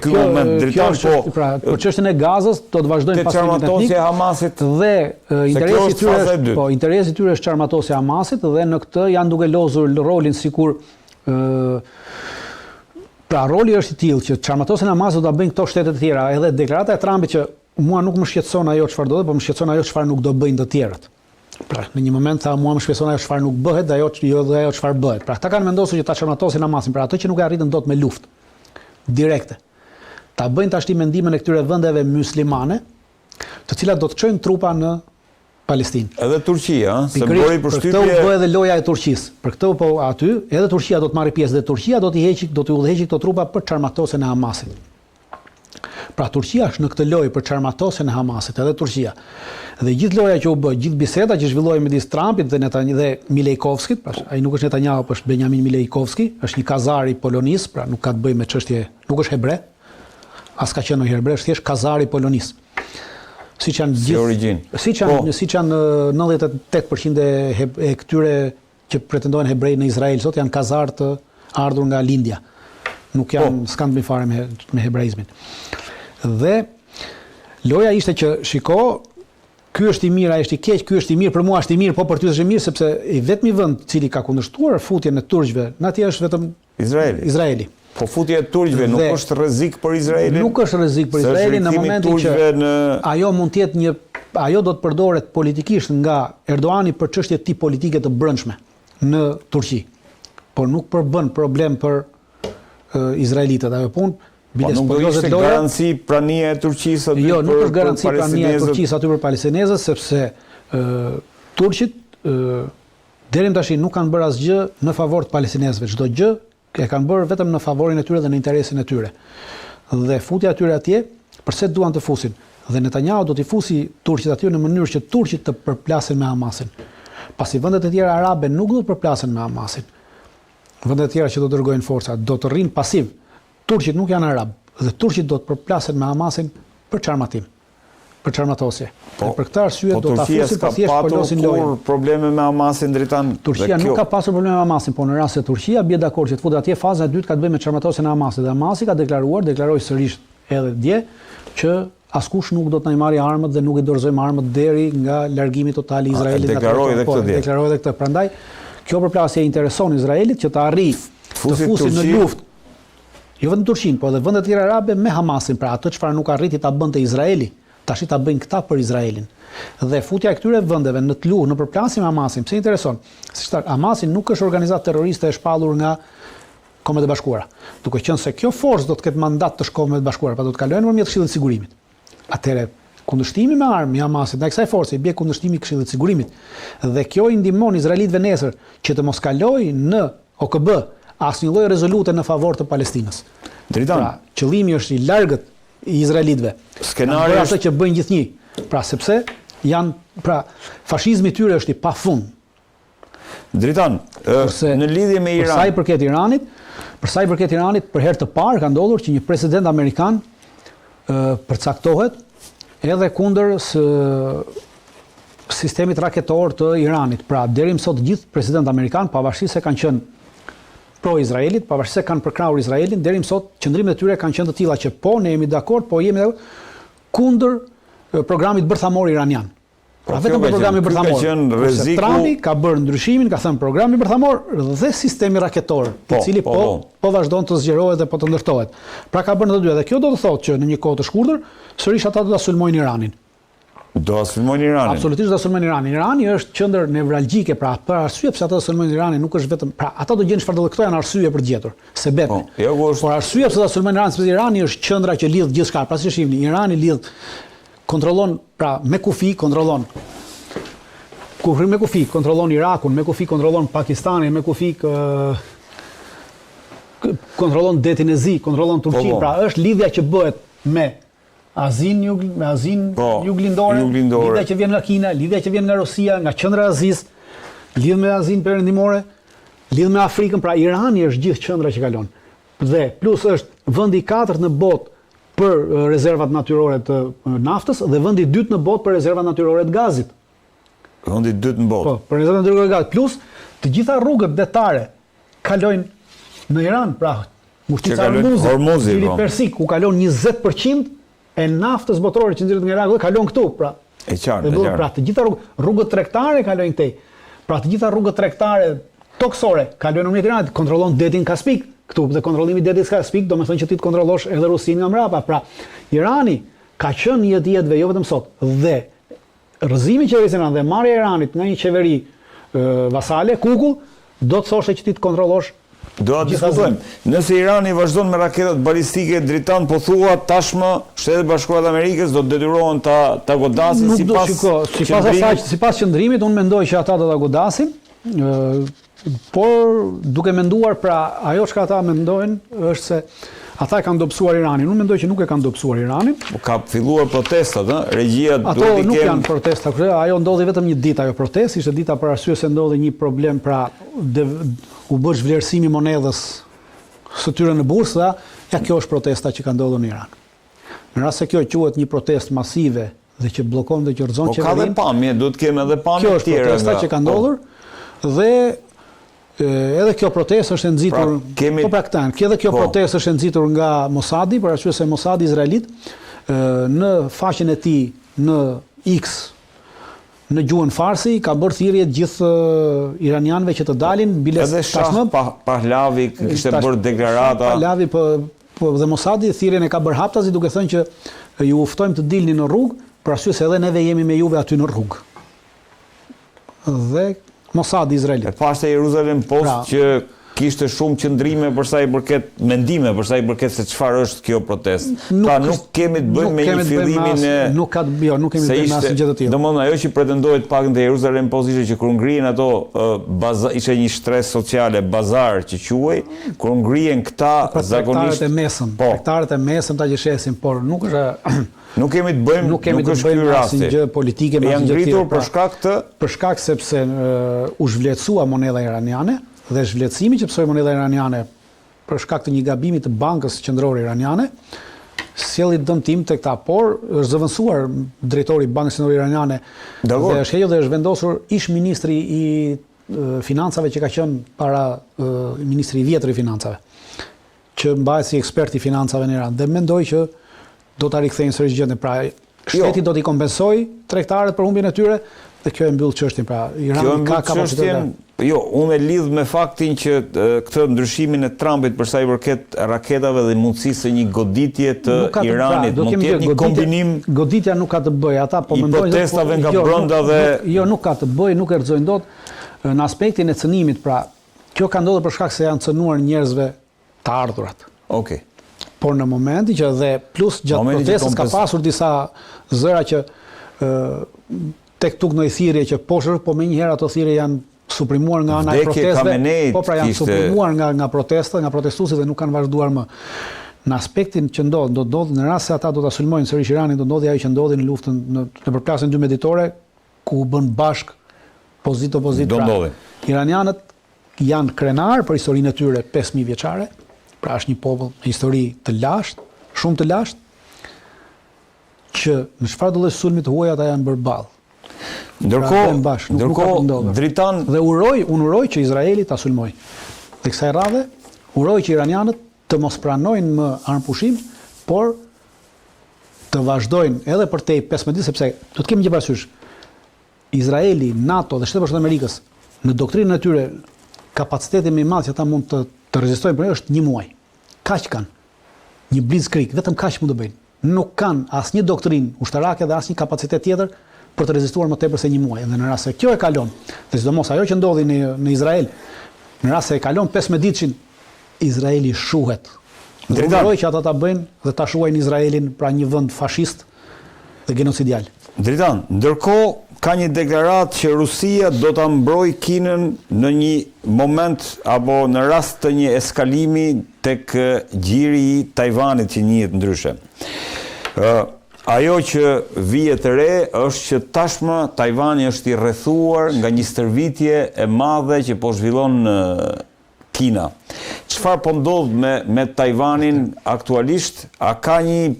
ky moment dritan, pra për çështjen e Gazës do të vazhdojmë pas çarmatosja e Hamasit dhe interesi i tyre është çarmatosja e Hamasit dhe në këtë janë duke lozur rolin sikur pra roli është i tillë që çarmatosjen e Hamasit do ta bëjnë këto shtete të tjera, edhe deklarata e Trumpit që mua nuk më shqetëson ajo çfarë do të, por më shqetëson ajo çfarë nuk do bëjnë të tjerët. Pra në një moment tha mua më shqetëson ajo çfarë nuk bëhet dhe ajo çfarë bëhet. Pra ata kanë vendosur që ta çarmatosin Hamasin, pra ato që nuk arritën dot me luftë direkte. Ta bëjnë tash mendimin e këtyre vendeve myslimane, të cilat do të çojnë trupa në Palestinë. Edhe Turqia, se bëri përshtypje. Për këtë u bë edhe loja e Turqisë. Për këtë po aty edhe Turqia do të marrë pjesë dhe Turqia do t'i udhëheqë këto trupa për çarmatosjen e Hamasit. Pra Turqia është në këtë lojë për çarmatosjen e Hamasit, edhe Turqia. Dhe gjithë loja që u bë, gjithë biseda që zhvilloi midis Trumpit dhe Milejkovskit, pra ai nuk është Netanyahu, por është Benjamin Milejkovski, është një kazar i Polonis, pra nuk ka të bëjë me çështje, nuk është hebre, as ka qenë hebre, është thjesht kazar i Polonis. Siç janë gjithë, siç janë 98% e këtyre që pretendojnë hebrej në Izrael sot janë kazar të ardhur nga lindja. Nuk janë s'kan të bëjnë fare me hebraizmin. Dhe loja ishte që shiko, ky është i mirë, ai është i keq, ky është i mirë, për mua është i mirë, po për ty është i mirë sepse i vetmi vend i cili ka kundërshtuar futjen e turqëve, natje është vetëm Izraeli. Po futja e turqëve nuk është rrezik për Izraelin? Nuk është rrezik për Izraelin në momentin që ajo mund të jetë ajo do të përdoret politikisht nga Erdoani për çështje tip politike të brendshme në Turqi. Por nuk përbën problem për izraelitët. Ajo punë nuk ishte garanci prania e Turqisë aty për palestinezët? Jo, nuk është garanci prania e Turqisë aty për palestinezët, sepse turqit deri më tash nuk kanë bërë asgjë në favor të palestinezëve. Çdo gjë e kanë bërë vetëm në favorin e tyre dhe në interesin e tyre. Dhe futja atyre atje, përse duan të fusin. Dhe Netanyahu do t'i fusi turqit aty në mënyrë që turqit të përplasin me Hamasin. Pasi vendet e tjera arabe nuk do të përplasen me Hamasin. Vendet e tjera që do të dërgojnë forca, do të rrinë pasiv. Turqit nuk janë arab, dhe turqit do të përplasen me Hamasin për çarmatim, për çarmatosje. Dhe për këtë arsye do ta fusin pa thjesht po losin lojën. Kur probleme me Hamasin dritan. Turqia nuk ka pasur probleme me Hamasin, por në rast se Turqia bie dakord që të futet atje, faza e dytë ka të bëjë me çarmatosjen e Hamasit. Dhe Hamasi ka deklaroi sërish edhe dje që askush nuk do të na marrë armët dhe nuk i dorëzojmë armët deri nga largimi total i Izraelit nga deklaroi edhe këtë. Deklaroi edhe këtë. Prandaj kjo përplasje intereson Izraelit që të arrijë të fusin në luftë. Jo vetëm Turqinë, por edhe vendet e tjera arabe me Hamasin, pra atë çfarë nuk arriti ta bënte Izraeli, tash ta bëjnë këta për Izraelin. Dhe futja e këtyre vendeve në të luhur në përplasje me Hamasin, pse intereson? Siç thash, Hamasi nuk është organizatë terroriste e shpallur nga Kombet e Bashkuara. Duke qenë se kjo forcë do të ketë mandat të Kombeve të Bashkuara, pa do të kalojnë nëpërmjet Këshillit të Sigurimit. Atëherë kundërshtimi me armë i Hamasit ndaj kësaj force i bie kundërshtimi i Këshillit të Sigurimit. Dhe kjo i ndihmon izraelitëve nesër që të mos kalojë në OKB asnjë lloj rezolute në favor të Palestinës. Dritan. Pra, qëllimi është i largët i izraelitëve. Skenari është atë që bëjnë gjithnjë. Pra sepse fashizmi i tyre është i pafund. Dritan, në lidhje me Iran. Për sa i përket Iranit, për herë të parë ka ndodhur që një president amerikan përcaktohet edhe kundër sistemit raketor të Iranit. Pra, deri më sot gjithë president amerikan, pavarësisht se kanë qenë pro-Izraelit, pavarësisht se kanë përkrahur Izraelin, deri më sot qëndrimet e tyre kanë qenë të tilla që po ne jemi dakord, po jemi kundër programit bërthamor iranian. Pra vetëm për programi bërthamor. Trumpi ka bërë ndryshimin, ka thënë programi bërthamor dhe sistemi raketor, i cili po vazhdon të zgjerohet dhe po të ndërtohet. Pra ka bërë në të dyja dhe kjo do të thotë që në një kohë të shkurtër, sërish ata do ta sulmojnë Iranin. Do ta sulmojnë Iranin. Absolutisht do ta sulmojnë Iranin. Irani është qendër nevralgjike, pra për arsye pse ata do sulmojnë Iranin nuk është vetëm, pra ata do gjejnë çfarë do këto janë arsye për të gjetur. Sebepe. Por arsyeja pse ta sulmojnë Iranin, sepse Irani është qendra që lidh gjithçka. Pra si shihni, Irani lidh kontrollon, pra me kufi kontrollon kontrollon Irakun, me kufi kontrollon Pakistanin, me kufi kontrollon detin e Zi, kontrollon Turqinë. Pra është lidhja që bëhet me Azin juglindore, lidhja që vjen nga Kina, lidhja që vjen nga Rusia, nga qendra e Azis, lidh me Azin perëndimore, lidh me Afrikën. Pra Irani është gjithë qendra që kalon. Dhe plus është vendi i katërt në botë për rezervat natyrore të naftës dhe vendi i dytë në botë për rezervat natyrore të gazit. Vendi i dytë në botë. Po, për rezervat natyrore të gazit. Plus të gjitha rrugët detare kalojnë në Iran, pra Mushtica Hormuzi, Persik, ku kalon 20% e naftës botërore që nxirret nga Iraku dhe kalon këtu, pra. E qartë, e qartë. Pra të gjitha rrugët tregtare kalojnë këtej. Pra të gjitha rrugët tregtare toksore kalojnë në Iran, kontrollon detin Kaspik. Këtu dhe kontrollimi i detit Kaspik do të thonë që ti të kontrollosh edhe Rusinë nga mbrapa. Pra, Irani ka qenë jetëve jo vetëm sot dhe rrëzimi i qeverisë Iran dhe marrja e Iranit nga një qeveri vasale, kukull, do të thoshte që ti të kontrollosh. Do ta diskutojmë. Nëse Irani vazhdon me raketat balistike dritan, po thua tashmë Shtetet Bashkuara të Amerikës do të detyrohen ta godasin sipas qëndrimit, unë mendoj që ata do ta godasin. Por duke menduar, pra ajo çka ata mendojnë është se ata e kanë dobësuar Iranin. Unë mendoj që nuk e kanë dobësuar Iranin. Ka filluar protestat, ëh? Regjia duhet i kemë. Ato nuk janë protesta, ajo ndodhi vetëm një ditë ajo protestë, ishte dita për arsye se ndodhi një problem, pra u bë zhvlerësimi i monedhës së tyre në bursë, ja kjo është protesta që ka ndodhur në Iran. Në rast se kjo quhet një protestë masive dhe që bllokon dhe që rrezon qeverinë. Po ka dhe pamje, duhet të kemi edhe pamje të tjera. Kjo është protesta që ka ndodhur dhe edhe kjo protestë është nxitur edhe kjo protestë është nxitur nga Mossadi, për arsye se Mossadi izraelit në faqen e tij në X në gjuhën farsi ka bërë thirrje gjithë iranianëve që të dalin biles tashmë. Pahlavi kishte bërë deklarata. Pahlavi dhe Mossadi thirrjen e ka bërë haptazi duke thënë që ju ftojmë të dilni në rrugë, për arsye se edhe neve jemi me juve aty në rrugë. Dhe Mossadi izraelit. E pashte Jerusalem Post që kishte shumë qëndrime për sa i përket mendime, për sa i përket se çfarë është kjo protestë. Pra nuk kemi të bëjmë me një fillimin e nuk kemi të bëjmë asnjë gjë të tillë. Domethënë ajo që pretendohet pak në Jeruzalem Post ishte që kur ngrihen ato ishte një stres sociale, bazar që quhej, kur ngrihen këta zakonisht tregtarët e mesëm ta që shesin, por nuk është nuk kemi të bëjmë, nuk është ky rasti. Gjë politike me janë ngritur për shkak të për shkak sepse u zhvletësua monedha iraniane dhe zhvletësimi që psoi monedha iraniane për shkak të një gabimi të bankës qendrore iraniane sjelli dëmtim tek ta, por është zëvendësuar drejtori i Bankës Qendrore Iraniane dhe është hequr dhe është vendosur ish ministri i financave që ka qenë para ministri i vjetër i financave, që mbahet si ekspert i financave në Iran dhe mendoj që do ta rikthejnë sërish gjendën. Pra, shteti do t'i kompensoj tregtarët për humbjen e tyre dhe kjo e mbyll çështjen. Pra, Irani ka kapacitet. Jo, unë e lidh me faktin që këtë ndryshimin e Trumpit për sa i përket raketave dhe mundësisë së një goditje të Iranit, mund të jetë një kombinim. Goditja nuk ka të bëjë, ata po mendojnë protestave nga brenda dhe jo, nuk ka të bëjë, nuk e rrezojnë dot në aspektin e cënimit. Pra, kjo ka ndodhur për shkak se janë cënuar njerëzve të ardhurat. Okej. Por në momentin që dhe plus gjatë protestës ka pasur disa zëra që tek tuk në thirrje që poshtë, po menjëherë ato thirrje janë suprimuar nga ana e protestave. Po pra janë suprimuar nga protesta, nga protestuesit dhe nuk kanë vazhduar më. Në aspektin që do ndodh në rast se ata do ta sulmojnë sërish Iranin, do ndodhi ajo që ndodhi në luftën në përplasjen 2 miditore, ku u bën bashk pozit opozit. Iranianët janë krenar për historinë e tyre 5000 vjeçare. Pra është një popull me histori të lashtë, shumë të lashtë, që në çfarë do lloj sulmi të huaj ata janë bërë ballë. Ndërkohë dritan dhe unë uroj që Izraeli ta sulmoj. Dhe kësaj radhe uroj që iranianët të mos pranojnë më armëpushim, por të vazhdojnë edhe për te 15 ditë, sepse do të kemi një parasysh. Izraeli, NATO dhe Shtetet Bashkuara të Amerikës në doktrinën e tyre kapaciteti më i madh që ata mund të rezistojnë për është 1 muaj. Kaq kanë. Një blitzkrieg, vetëm kaq mund të bëjnë. Nuk kanë asnjë doktrinë ushtarake dhe asnjë kapacitet tjetër për të rezistuar më tepër se 1 muaj. Dhe në rast se kjo e kalon, dhe sidomos ajo që ndodhi në Izrael, në rast se e kalon 15 ditëshin, Izraeli shuhet. Dhe uroj që ata ta bëjnë dhe ta shuajnë Izraelin pra një vend fashist dhe genocidial. Dritan, ndërkohë ka një deklaratë që Rusia do ta mbrojë Kinën në një moment apo në rast të një eskalimi tek gjiri i Tajvanit që njihet ndryshe. Ajo që vije të re është që tashmë Tajvani është i rrethuar nga një stërvitje e madhe që po zhvillon Kina. Çfarë po ndodh me Tajvanin aktualisht? A ka një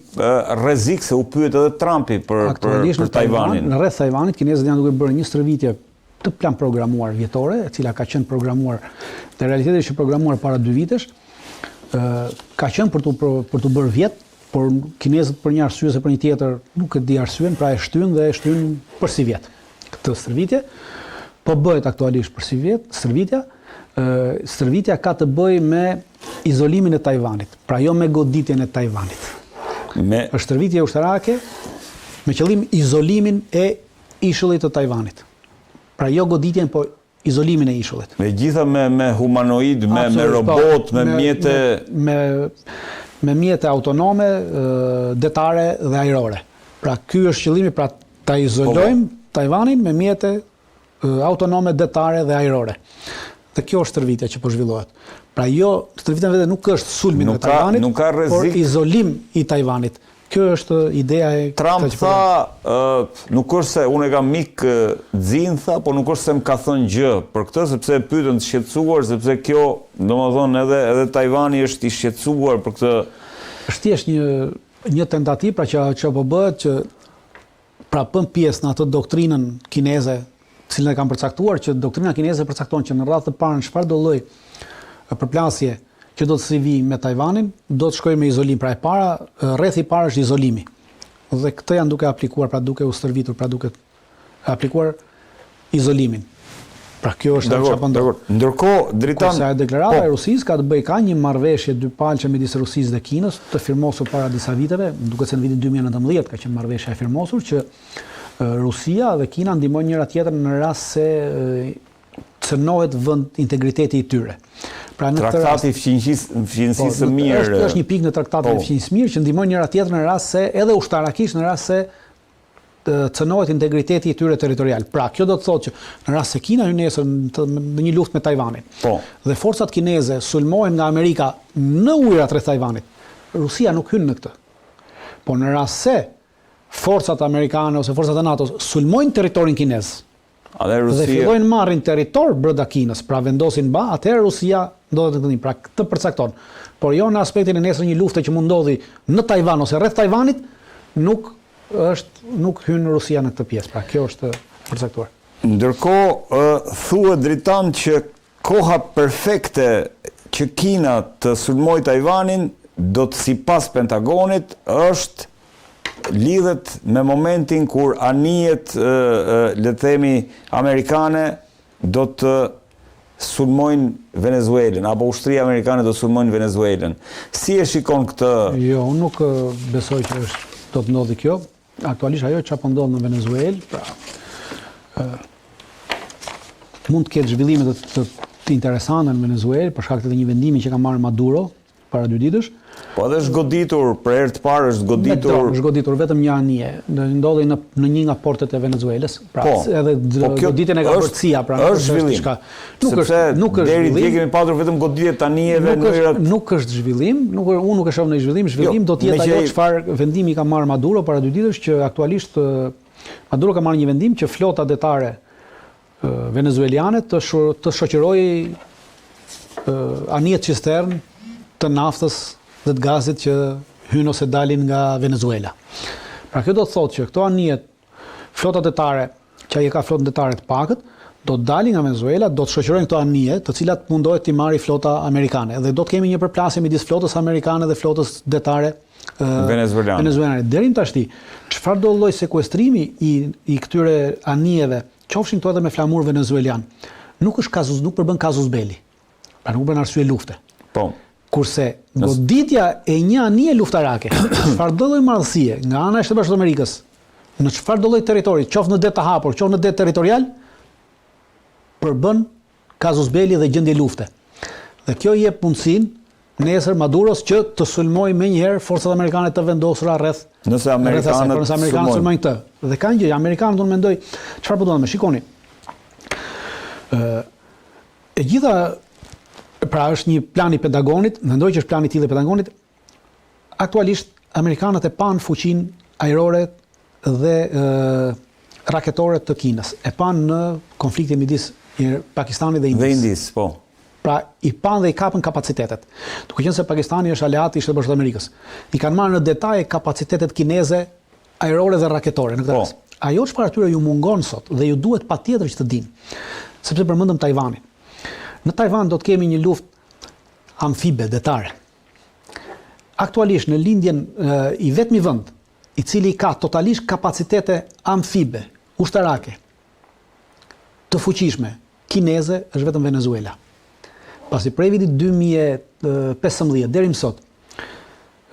rrezik se u pyet edhe Trumpi për Tajvanin? Në rreth Tajvanit kinezët janë duke bërë një stërvitje të plan programuar vjetore, e cila ka qenë programuar, në realitet është programuar para 2 vitesh, ka qenë për të bërë vjet, por kinezët për një arsye ose për një tjetër nuk e di arsyen, pra e shtyn për si vjet. Këtë stërvitje po bëhet aktualisht për si vjet, stërvitja ka të bëjë me izolimin e Tajvanit, pra jo me goditjen e Tajvanit. Është stërvitje ushtarake me qëllim izolimin e ishullit të Tajvanit. Pra jo goditjen, po izolimin e ishullit. Me gjitha me humanoid, me robot, me mjete... Me mjete autonome, detare dhe ajrore. Pra ky është qëllimi, pra ta izolojmë Tajvanin me mjete autonome, detare dhe ajrore. Dhe kjo është stërvitja që po zhvillohet. Pra jo, stërvitja vetë nuk është sulmi në Tajvanit, por izolim i Tajvanit. Kjo është ideja e... Trump tha, nuk është se unë e kam mik Xin, tha, po nuk është se më ka thënë gjë për këtë, sepse e pyetën të shqetësuar, sepse kjo, domethënë edhe Tajvani është i shqetësuar për këtë. Është thjesht një tentativë, pra që po bëhet që pra bën pjesë në atë doktrinën kineze, cilën e kanë përcaktuar, që doktrina kineze përcakton që në radhë të parë në çfarëdo lloj përplasje që do të si me Tajvanin, do të shkojë me izolim. Pra rrethi i parë është izolimi. Dhe këtë janë duke aplikuar, pra duke u stërvitur, pra duke aplikuar izolimin. Pra kjo është ajo çfarë ndodh. Ndërkohë, dritan, sa deklarata e Rusisë ka të bëjë ka një marrëveshje dypalçe midis Rusisë dhe Kinës, të firmosur para disa viteve, duket se në vitin 2019 ka qenë marrëveshja e firmosur që Rusia dhe Kina ndihmojnë njëra tjetrën në rast se cënohet vend integriteti I tyre. Pra në Traktati fqinjësisë së mirë. Është një pikë në traktatin e fqinjësisë mirë që ndihmon njëra tjetrën në rast se edhe ushtarakisht në rast se cënohet integriteti I tyre territorial. Pra, kjo do të thotë që në rast se Kina hyn nesër në një luftë me Tajvanin, dhe forcat kineze sulmohen nga Amerika në ujërat rreth Tajvanit, Rusia nuk hyn në këtë. Po në rast se forcat amerikane ose forcat e NATO sulmojnë territorin kinez, dhe fillojnë marrin territor brenda Kinës, pra vendosin atëherë Rusia ndodhet në këtë, pra këtë përcakton. Por jo në aspektin e nesër një lufte që mund ndodhi në Tajvan ose rreth Tajvanit, nuk hyn Rusia në këtë pjesë. Pra kjo është përcaktuar. Ndërkohë thuhet dritan që koha perfekte që Kina të sulmojë Tajvanin do të sipas Pentagonit lidhet me momentin kur anijet, le të themi, amerikane do të sulmojnë Venezuelën, apo ushtria amerikane do të sulmojnë Venezuelën. Si e shikon këtë? Jo, unë nuk besoj që do të ndodhi kjo. Aktualisht ajo që po ndodh në Venezuelë, pra mund të ketë zhvillime të interesante në Venezuelë për shkak të një vendimi që ka marrë Maduro para 2 ditësh. Po edhe është goditur, për herë të parë është goditur. Është goditur vetëm një anije, ndodhi në një nga portet e Venezuelës. Pra, edhe goditjen e ka bërë CIA, pra është zhvillim. Nuk është deri dje kemi patur vetëm goditje të anijeve në ujërat. Nuk është zhvillim, unë nuk e shoh në zhvillim. Zhvillim do të jetë ajo çfarë vendimi ka marrë Maduro para 2 ditësh, që aktualisht Maduro ka marrë një vendim që flota detare venezueliane të shoqërojë anijet cistern të naftës dhe të gazit që hyn ose dalin nga Venezuela. Pra kjo do të thotë që këto anijet, flota detare, që ai ka flotën detare të pakët, do të dalin nga Venezuela, do të shoqërojnë këto anije, të cilat mundohet t'i marrë flota amerikane. Dhe do të kemi një përplasje midis flotës amerikane dhe flotës detare venezuelane. Deri më tashti, çfarë do lloj sekuestrimi I këtyre anijeve, qofshin këto edhe me flamur venezuelian, nuk përbën casus belli. Pra nuk bën arsye lufte. Po. Kurse goditja e një anije luftarake, çfarë do lloj marrësie nga ana e Shtetit Bashkuar të Amerikës, në çfarë do lloj territori, qoftë në det të hapur, qoftë në det territorial, përbën casus belli dhe gjendje lufte. Dhe kjo jep mundësinë nesër Maduros që të sulmojë menjëherë forcat amerikane të vendosura rreth. Nëse amerikanët sulmojnë këtë. Dhe ka një gjë, amerikanët unë mendoj, çfarë po duan më shikoni. E gjitha pra është një plan I Pentagonit, mendoj që është plan I tillë I Pentagonit. Aktualisht amerikanët e pan fuqinë ajrore dhe raketore të Kinës. E pan në konfliktin midis Pakistanit dhe Indis. Po. Pra I pan dhe I kapën kapacitetet. Duke qenë se Pakistani është aleat I Shtetit Bashkuar të Amerikës. I kanë marrë në detaj kapacitetet kineze ajrore dhe raketore në këtë rast. Ajo çfarë atyre ju mungon sot dhe ju duhet patjetër që të dinë. Sepse përmendëm Tajvanin. Në Tajvan do të kemi një luftë amfibe detare. Aktualisht në lindjen I vetmi vend I cili ka totalisht kapacitete amfibe, ushtarake, të fuqishme, kineze, është vetëm Venezuela. Pasi prej vitit 2015 deri më sot,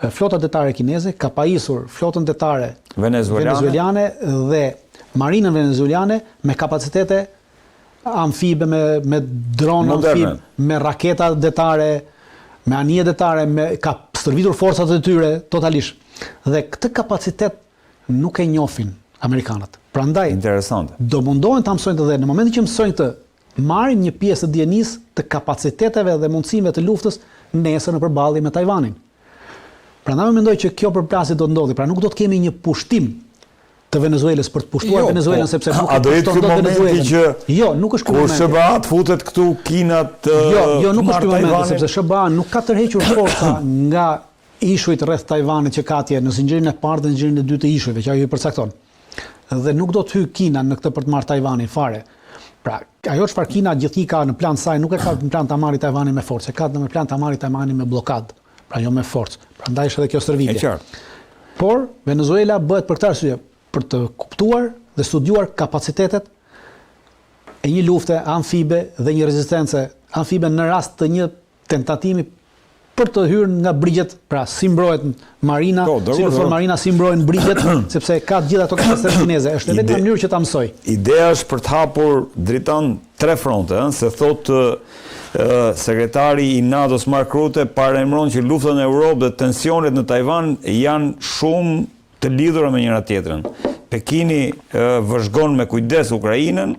flota detare kineze ka pajisur flotën detare venezueliane dhe marinën venezueliane me kapacitete amfibe, me dronë amfib, me raketa detare, me anije detare, ka stërvitur forcat e tyre totalisht. Dhe këtë kapacitet nuk e njohin amerikanët. Prandaj, do mundohen ta mësojnë dhe në momentin që mësojnë këtë, marrin një pjesë të dienisë të kapaciteteve dhe mundësive të luftës nesër në përballje me Tajvanin. Prandaj mendoj që kjo përplasje do të ndodhi, pra nuk do të kemi një pushtim të Venezuelës për të pushtuar Venezuelën sepse nuk do të ky momenti që nuk është ky moment. Kur SBA futet këtu Kina të nuk është ky moment sepse SBA nuk ka tërhequr forca nga ishujt rreth Tajvanit që ka atje në zinxhirin e parë dhe zinxhirin e dytë të ishujve që ajo I përcakton. Dhe nuk do të hyjë Kina në këtë për të marrë Tajvanin fare. Pra, ajo çfarë Kina gjithnjë ka në plan saj nuk e ka në plan ta marrë Tajvanin me forcë, ka në plan ta marrë Tajvanin me blokadë, pra jo me forcë. Prandaj është edhe kjo stërvitje. Por Venezuela bëhet për këtë arsye për të kuptuar dhe studiuar kapacitetet e një lufte amfibe dhe një rezistence amfibe në rast të një tentatimi për të hyrë nga brigjet, pra si mbrohet marina, si lufton marina, si mbrohen brigjet, sepse ka të gjitha ato kapacitet kineze. Është vetëm në mënyrë që ta mësoj. Ideja është për të hapur Dritan 3 fronte, se thotë sekretari i NATO-s Mark Rutte paremron që lufta në Europë dhe tensionet në Tajvan janë shumë të lidhura me njëra tjetrën. Pekini vëzhgon me kujdes Ukrainën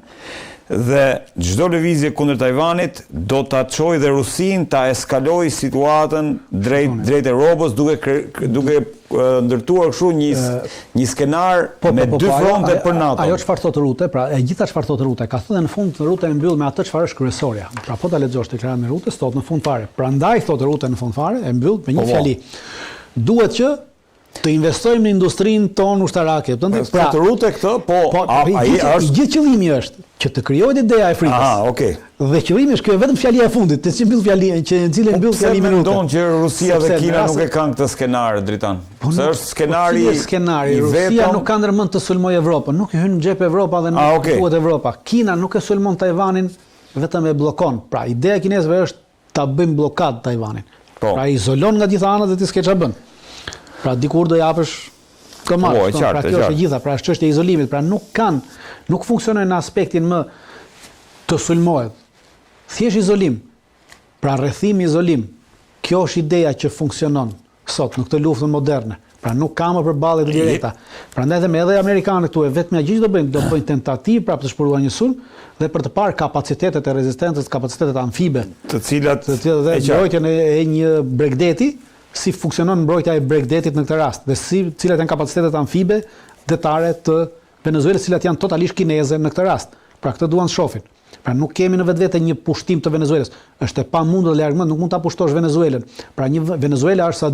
dhe çdo lëvizje kundër Tajvanit do ta çojë dhe Rusin ta eskalojë situatën drejt Europës duke ndërtuar kështu një skenar me 2 fronte për NATO. Ajo çfarë thotë Rutte, pra e gjitha çfarë thotë Rutte, ka thënë në fund Rutte e mbyll me atë çfarë është kryesorja. Pra po ta lexosh deklaratë e Ruttes, thotë në fund fare. Prandaj thotë Rutte në fund fare e mbyll me një fjali. Duhet që të investojmë në industrinë tonë ushtarake. Pra Rutte këtë, gjithë qëllimi është që të krijohet ideja e frikës. Okay. Dhe qëllimi është kjo vetëm fjalia e fundit, të mbyll fjalinë, që në cilën mbyll fjalimin Rutte. Mendon që Rusia dhe Kina nuk e kanë këtë skenar, Dritan? Se është skenari Rusia nuk ka ndërmend të sulmojë Evropën, nuk hyn në xhep Evropa dhe nuk thuhet Evropa. Kina nuk e sulmon Tajvanin, vetëm e bllokon. Pra ideja e kinezëve është ta bëjmë bllokad Tajvanin. Pra izolon nga gjitha anët dhe ti s'ke ç'a bën. Pra dikur do japësh komarë, pra kjo është e gjitha, pra është çështja e izolimit, pra nuk funksionojnë në aspektin më të sulmohet. Thjesht izolim, pra rrethim izolim, kjo është ideja që funksionon sot në këtë luftën moderne, pra nuk ka më përballje të direkta. Prandaj edhe amerikanët këtu vetëm gjë që do bëjnë tentativë pra për të shpëruar një sulm dhe për të parë kapacitetet e rezistencës, kapacitetet amfibe, të cilat dhe mbrojtjen e një Bregdeti, si funksionon mbrojtja e Bregdetit në këtë rast, dhe cilat janë kapacitetet amfibe detare të Venezuelës, cilat janë totalisht kineze në këtë rast. Pra këtë duan të shohin. Pra nuk kemi në vetvete një pushtim të Venezuelës. Është e pamundur dhe largëmend, nuk mund ta pushtosh Venezuelën. Pra Venezuela është sa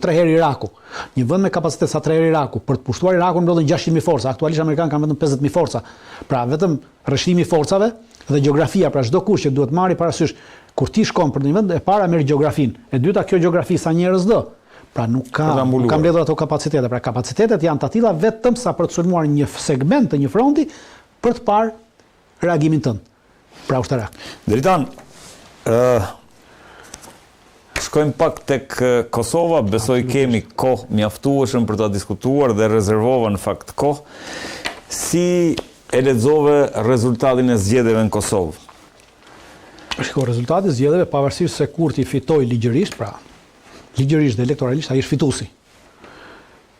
3 herë Iraku. Një vend me kapacitet sa 3 herë Iraku. Për të pushtuar Irakun ndodhen 600.000 forca. Aktualisht amerikanët kanë vetëm 50.000 forca. Pra vetëm rrështimi i forcave dhe gjeografia, pra çdo kush që duhet marrë parasysh kur ti shkon për një vend, e para merr gjeografinë. E dyta kjo gjeografi sa njerëz do. Pra nuk ka mbledhur ato kapacitete. Pra kapacitetet janë të tilla vetëm sa për të sulmuar një segment të një fronti për të parë reagimin tënd. Pra ushtarak. Dritan, shkojmë pak tek Kosova, besoj kemi kohë mjaftueshëm për ta diskutuar dhe rezervova në fakt kohë. Si e lexove rezultatin e zgjedhjeve në Kosovë? Shiko, rezultati i zgjedhjeve, pavarësisht se Kurti fitoi ligjërisht, pra ligjërisht dhe elektoralisht ai është fituesi.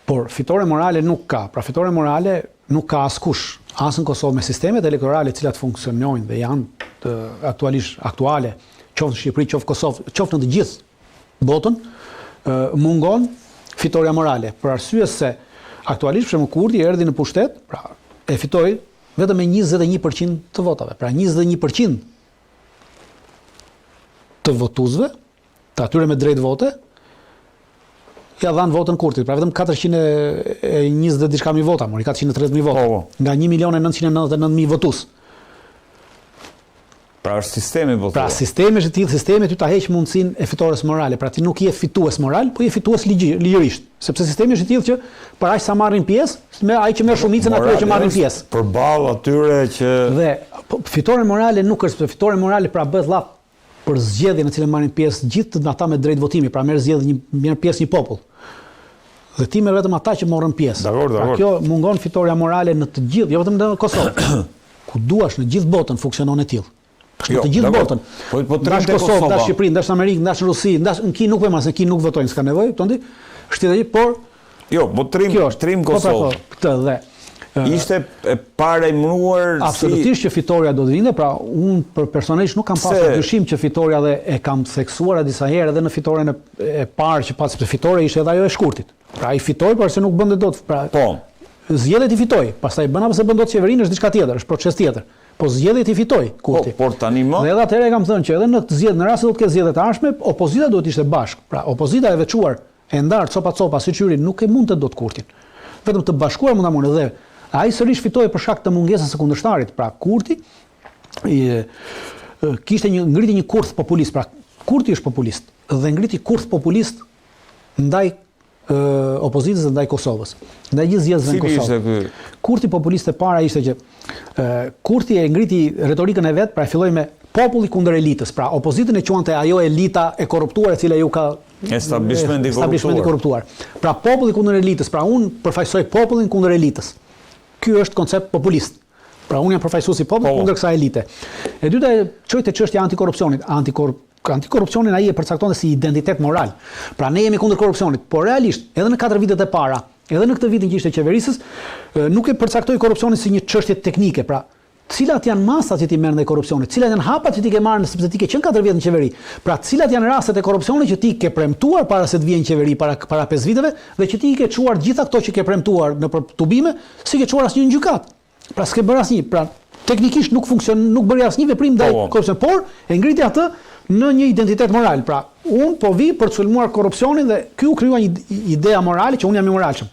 Por fitore morale nuk ka. Pra fitore morale nuk ka askush, as në Kosovë me sistemet elektorale të cilat funksionojnë dhe janë aktuale, qoftë në Shqipëri, qoftë Kosovë, qoftë në të gjithë botën, mungon fitoria morale. Për arsye se aktualisht për shembull Kurti erdhi në pushtet, pra e fitoi vetëm me 21% të votave. Pra 21% të votuesve, të atyre me drejt vote, ja dhanë votën Kurtit, pra vetëm 420 diçka mijë vota, mori 430.000 vota, nga 1.999.000 votues. Pra është sistemi votues. Pra sistemi është i tillë, sistemi ty ta heq mundësinë e fitores morale, pra ti nuk je fitues moral, po je fitues ligjërisht, sepse sistemi është i tillë që për aq sa marrin pjesë, me ai që merr shumicën atyre që marrin pjesë. Përballë atyre që dhe fitore morale nuk është, fitore morale pra bëhet llap për zgjedhjen në cilën marrin pjesë gjithë ata me drejt votimi, pra merr pjesë një popull. Dhe ti merr vetëm ata që morën pjesë. Pra kjo mungon fitoria morale në të gjithë, jo vetëm në Kosovë. Ku duash në gjithë botën funksionon e tillë. Në të gjithë botën. Po ndash Kosovë, ndash Shqipëri, ndash Amerikë, ndash Rusi, ndash në Kinë nuk vëmë, se Kinë nuk votojnë, s'ka nevojë, tondi. Është edhe por po trim Kosovë. Këtë dhe ishte e paremruar absolutisht që fitoria do të vinte, pra unë personalisht nuk kam pasur dyshim që fitoria dhe e kam theksuar disa herë edhe në fitoren e parë që pas fitore ishte edhe ajo e shkurtit. Pra ai fitoi por se nuk bënte dot, pra zgjedhjet i fitoi, pastaj bën apo se bën dot qeverinë është diçka tjetër, është proces tjetër. Po zgjedhjet i fitoi Kurti. Por tani më. Dhe edhe atëherë kam thënë që edhe në zgjedhje në rast se do të ketë zgjedhje të ardhshme, opozita duhet të ishte bashkë. Pra opozita e veçuar e ndar copa siç hyri nuk e mund të dot Kurtin. Vetëm të bashkuar mund ta mundë dhe ai sërish fitoi për shkak të mungesës së kundërshtarit. Pra Kurti kishte ngriti një kurth populist. Pra Kurti është populist dhe ngriti kurth populist ndaj opozitës dhe ndaj Kosovës. Ndaj gjithë zgjedhjeve në Kosovë. Kurthi populist e para ishte që Kurti e ngriti retorikën e vet, pra filloi me populli kundër elitës, pra opozitën e quante ajo elita e korruptuar e cila ju ka establishmenti korruptuar. Pra populli kundër elitës, pra unë përfaqësoj popullin kundër elitës. Ky është koncept populist. Pra unë jam përfaqësues i popullit kundër kësaj elite. E dyta çoj te çështja e antikorrupsionit. Antikorrupsionin ai e përcakton si identitet moral. Pra ne jemi kundër korrupsionit, por realisht edhe në 4 vitet e para, edhe në këtë vitin që ishte qeverisës, nuk e përcaktoi korrupsionin si një çështje teknike. Pra cilat janë masat që ti merr ndaj korrupsionit, cilat janë hapat që ti ke marrë sepse ti ke qenë 4 vjet në qeveri. Pra cilat janë rastet e korrupsionit që ti ke premtuar para se të vijë në qeveri para 5 viteve dhe që ti i ke çuar gjitha këto që ke premtuar në tubime, si ke çuar asnjë në gjykat. Pra s'ke bërë asnjë. Pra teknikisht nuk nuk bëri asnjë veprim ndaj korrupsionit, por e ngriti atë në një identitet moral. Pra unë po vi për të sulmuar korrupsionin dhe ky u krijua një idea morale që unë jam i moralshëm.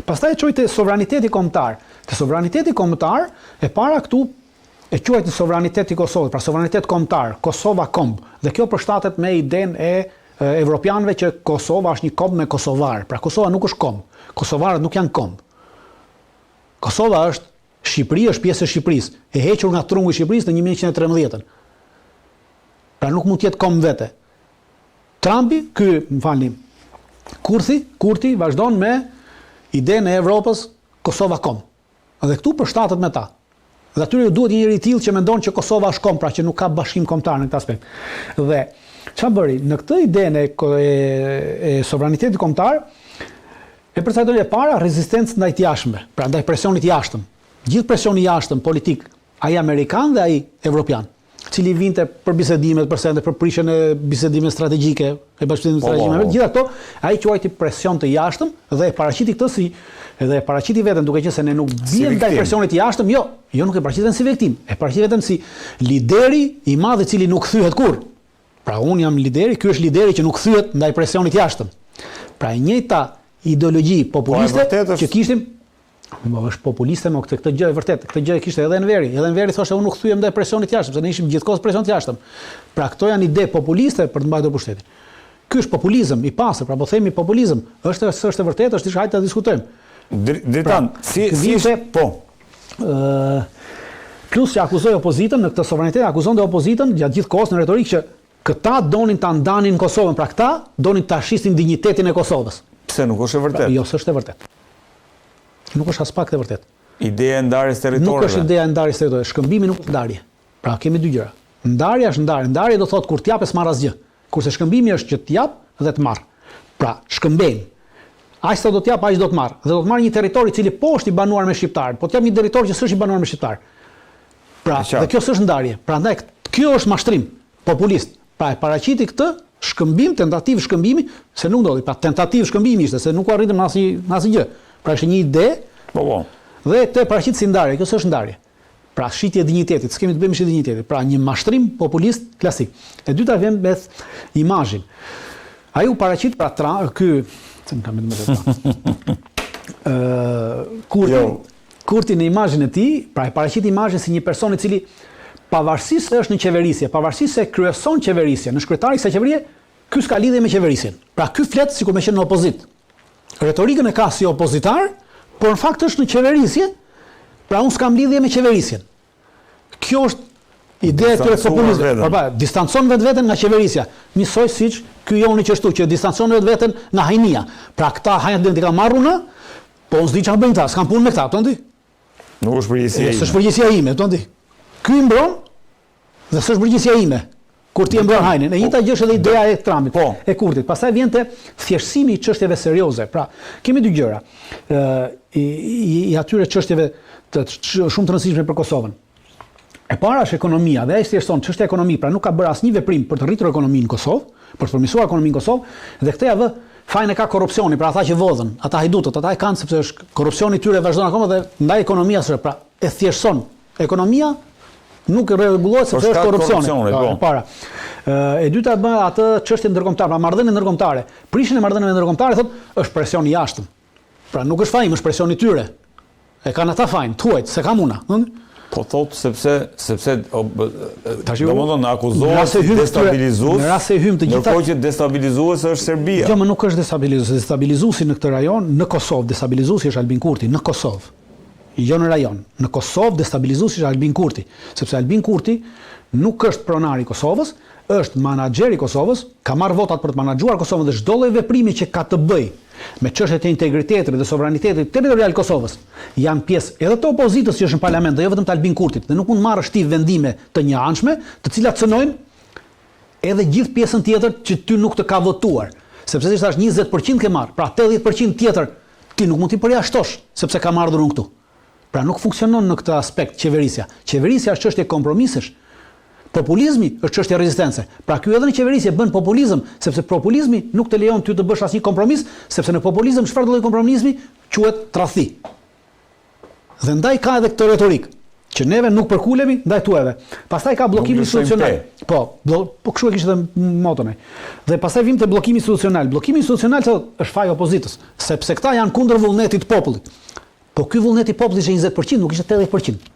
Pastaj çoj te sovraniteti kombëtar. Te sovraniteti kombëtar e para këtu e quajtë sovraniteti i Kosovës, pra sovranitet kombëtar, Kosova komb. Dhe kjo përshtatet me idenë e evropianëve që Kosova është një komb me kosovar. Pra Kosova nuk është komb. Kosovarët nuk janë komb. Kosova është Shqipëri, është pjesë e Shqipërisë, e hequr nga trungu i Shqipërisë në 1913. Pra nuk mund të jetë komb vete. Trumpi, Kurti vazhdon me idenë e Evropës Kosova komb. Dhe këtu përshtatet me ta. Dhe atyre duhet njëri i tillë që mendon që Kosova është komb, pra që nuk ka bashkim kombëtar në këtë aspekt. Dhe çfarë bëri? Në këtë idenë e sovranitetit kombëtar e përcaktoi e para rezistencë ndaj të jashtëmve, pra ndaj presionit të jashtëm. Gjithë presioni i jashtëm politik, ai amerikan dhe ai evropian, cili vinte për bisedimet, për prishjen e bisedimeve strategjike, e bashkëpunimit strategjik, gjithë ato, ai quajti presion të jashtëm dhe e paraqiti këtë si edhe e paraqiti veten duke qenë se ne nuk bien ndaj presionit të jashtëm, jo nuk e paraqit veten si viktim, e paraqit veten si lideri i madh i cili nuk kthehet kurrë. Pra unë jam lideri, ky është lideri që nuk kthehet ndaj presionit të jashtëm. Pra e njëjta ideologji populiste që kishtim, është populiste, më këtë gjë e vërtet, këtë gjë e kishte edhe Enveri. Edhe Enveri thoshte unë nuk kthyem ndaj presionit të jashtëm, sepse ne ishim gjithkohës presion të jashtëm. Pra këto janë ide populiste për të mbajtur pushtetin. Ky është populizëm i pastër, pra po themi populizëm, është e vërtetë, është hajde ta diskutojmë. Dritan, plus që akuzoi opozitën në këtë sovranitet, akuzonte opozitën gjatë gjithë kohës në retorikë që këta donin ta ndanin Kosovën, pra këta donin ta shisnin dinjitetin e Kosovës. Pse nuk është e vërtetë? Jo, s'është e vërtetë. Nuk është as pak e vërtetë. Ideja e ndarjes territorëve. Nuk është ideja e ndarjes territorëve, shkëmbimi nuk është ndarje. Pra kemi dy gjëra. Ndarja është ndarje. Ndarje do thotë kur t'jap e s'marr asgjë. Kurse shkëmbimi është që t'jap dhe të marr. Pra, shkëmbejmë. Aq sa do t'jap, aq do të marr. Dhe do të marr një territor i cili po është i banuar me shqiptar, po t'jap një territor që s'është i banuar me shqiptar. Pra, dhe kjo s'është ndarje. Prandaj kjo është mashtrim populist. Pra e paraqiti këtë shkëmbim, tentativë shkëmbimi, se nuk ndodhi. Pra tentativë shkëmbimi ishte, se nuk u arritëm në asnjë gjë. Pra është një ide. Dhe këtë paraqit si ndarje, kjo s'është ndarje. Pra shitje e dinjitetit, s'kemi të bëjmë me shitje e dinjitetit. Pra një mashtrim populist klasik. E dyta vjen me imazhin. Ai u paraqit pra Kurti në imazhin e tij, pra e paraqit imazhin si një person i cili pavarësisht se është në qeverisje, pavarësisht se kryeson qeverisje, në shkretari kësaj qeverie, ky s'ka lidhje me qeverisjen. Pra ky flet sikur më qenë në opozit. Retorikën e ka si opozitar, por në fakt është në qeverisje, pra unë s'kam lidhje me qeverisjen. Kjo është ideja e tyre populizmit. Pra distancon vetveten nga qeverisja, njësoj siç ky joni që ashtu që distancon vetveten nga hajnia. Pra këta hajnat dhe ka marrur në, po unë s'di çfarë bëjnë ta, s'kam punë me këta, tonë ti. Nuk është përgjegjësia ime. S'është përgjegjësia ime, tonë ti. Ky mbron dhe s'është përgjegjësia ime. Kur ti e mbron hajnin. E njëjta gjë është edhe ideja e Trumpit, e Kurtit. Pastaj vjen te thjeshtësimi i çështjeve serioze. Pra, kemi dy gjëra. I atyre çështjeve shumë të rëndësishme për Kosovën. E para është ekonomia, dhe ai thjeshtëson çështja e ekonomi, pra nuk ka bërë asnjë veprim për të rritur ekonominë në Kosovë, për të përmirësuar ekonominë në Kosovë, dhe këtë ja vë fajin e ka korrupsioni, pra ata që vodhën, ata hajdutët, ata e kanë sepse është korrupsioni i tyre vazhdon akoma dhe ndaj ekonomisë, pra e thjeshtëson. Ekonomia nuk rregullohet sepse është korrupsioni. Para. E dyta bën atë çështje ndërkombëtare, pra marrëdhënie ndërkombëtare. Prishjen e marrëdhënieve ndërkombëtare thotë është presion i jashtëm. Pra nuk është fajin, është presion i tyre. E kanë ata fajin, thuajt, se kam una. Po thot sepse domethënë akuzohet destabilizues. Në rast se hym të gjitha. Ndërkohë që destabilizuesi është Serbia. Jo, më nuk është destabilizuesi. Destabilizuesi në këtë rajon, në Kosovë, destabilizuesi është Albin Kurti në Kosovë. jo në rajon. Në Kosovë destabilizuesi është Albin Kurti, sepse Albin Kurti nuk është pronar i Kosovës, është menaxher i Kosovës, ka marrë votat për të menaxhuar Kosovën dhe çdo lloj veprimi që ka të bëjë me çështjet e integritetit dhe sovranitetit territorial të Kosovës janë pjesë edhe të opozitës që është në parlament, dhe jo vetëm të Albin Kurtit, dhe nuk mund marrësh ti vendime të njëanshme, të cilat cënojnë edhe gjithë pjesën tjetër që ty nuk të ka votuar, sepse si thash 20% ke marrë, pra 80% tjetër ti nuk mund t'i përjashtosh sepse ka marrë dhurën këtu. Pra nuk funksionon në këtë aspekt qeverisja. Qeverisja është çështje kompromisesh. Populizmi është çështje rezistence. Pra ky edhe në qeverisje bën populizëm, sepse populizmi nuk të lejon ty të bësh asnjë kompromis, sepse në populizëm çfarë do lloj kompromizmi quhet tradhti. Dhe ndaj ka edhe këtë retorik, që neve nuk përkulemi ndaj tuajve. Pastaj ka bllokim institucional. Po kështu e kishte edhe moton ai. Dhe pastaj vim te bllokimi institucional. Bllokimi institucional është faji i opozitës, sepse këta janë kundër vullnetit të popullit. Po ky vullneti i popullit ishte 20%, nuk ishte 80%.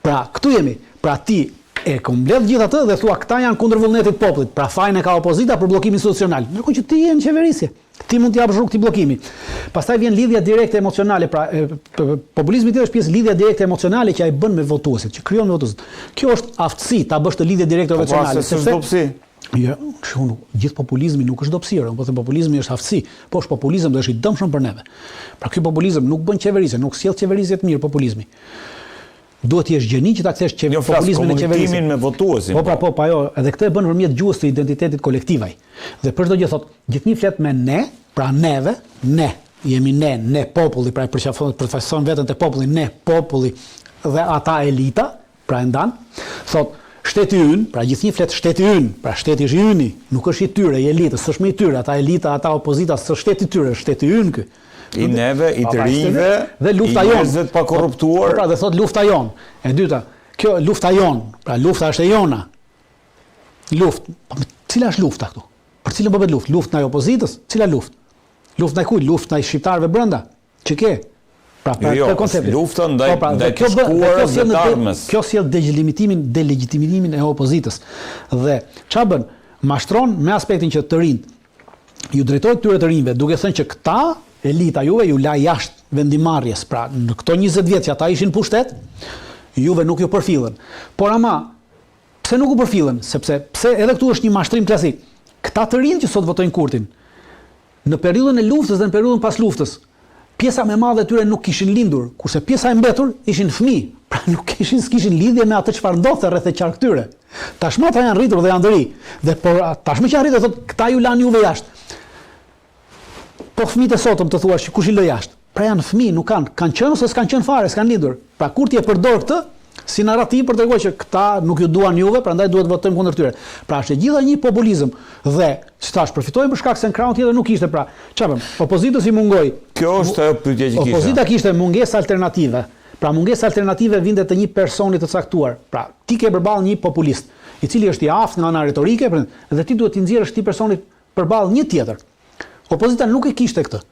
Pra këtu jemi. Pra ti e komplet gjithë atë dhe thua këta janë kundër vullnetit të popullit. Pra fajin e ka opozita për bllokimin institucional. Ndërkohë që ti je në qeverisje. Ti mund t'i japësh rrugë këtij bllokimi. Pastaj vjen lidhja direkte emocionale, pra populizmi tjetër është pjesë lidhja direkte emocionale që ai bën me votuesit, që krijon me votuesit. Kjo është aftësi ta bësh të lidhje direkte emocionale, sepse jo, gjithë populizmi nuk është dobësirë, po them populizmi është aftësi, po është populizëm dhe është i dëmshëm për neve. Pra ky populizëm nuk bën qeverisje, nuk sjell qeverisje të mirë populizmi. Duhet të jesh gjeni që ta kthesh populizmin në qeverisje. Komunikimin me votuesin. Po, ajo, edhe këtë e bën përmjet gjuhës të identitetit kolektiv ai. Dhe për çdo gjë thot, gjithnjë flet me ne, pra neve, ne, jemi ne populli, pra përfaqëson veten te populli, ne populli dhe ata elita, pra e ndan, thot shteti ynë, pra gjithnjë flet shteti ynë, pra shteti është i yni, nuk është i tyre, i elitës, s'është më i tyre, ata elita, ata opozita, s'është shteti i tyre, shteti ynë ky. I neve, i të rinjve, dhe lufta i jon. njerëzve të pakorruptuar. Pra dhe thot lufta jon. E dyta, kjo lufta jon, pra lufta është e jona. Luftë. Cila është lufta këtu? Për cilën bëhet luftë? Luftë ndaj opozitës? Cila luftë? Luftë ndaj kujt? Luftë ndaj shqiptarëve brenda? Që ke? Pra këtë koncepti. Lufta ndaj të shkuarës dhe të armës. Kjo sjell delegitimimin e opozitës. Dhe ç'a bën? Mashtron me aspektin që të rinjt ju drejtohet tyre të rinjve, duke thënë që këta elita juve ju la jashtë vendimarrjes. Pra në këto 20 vjet që ata ishin pushtet, juve nuk ju përfillën. Por ama pse nuk u përfillën? Sepse pse edhe këtu është një mashtrim klasik. Këta të rinj që sot votojnë Kurtin, në periudhën e luftës dhe në periudhën pas luftës, pjesa më e madhe e tyre nuk kishin lindur, kurse pjesa e mbetur ishin fëmijë. Pra s'kishin lidhje me atë çfarë ndodhte rreth e qark këtyre. Tashmë ata janë rritur dhe janë ndëri. Dhe por tashmë që arritën thotë këta ju lanë juve jashtë. Po fëmijët e sotëm të thuash kush i lë jashtë. Pra janë fëmijë, nuk kanë qenë ose s'kan qenë fare, s'kan lindur. Pra Kurti e përdor këtë si narrativ për treguar që këta nuk ju duan juve, prandaj duhet votojmë kundër tyre. Pra është gjithë një populizëm dhe si thash përfitojnë për shkak se në krahun tjetër nuk ishte. Pra çfarë bën? Opozitës i mungoi. Kjo është ajo pyetje që kishte. Opozita kishte mungesë alternative. Pra mungesë alternative vinte të një personi të caktuar. Pra ti ke përballë një populist, i cili është i aftë nga ana retorike, dhe ti duhet t'i nxjerrësh ti personit përballë një tjetër. Opozita nuk e kishte këtë.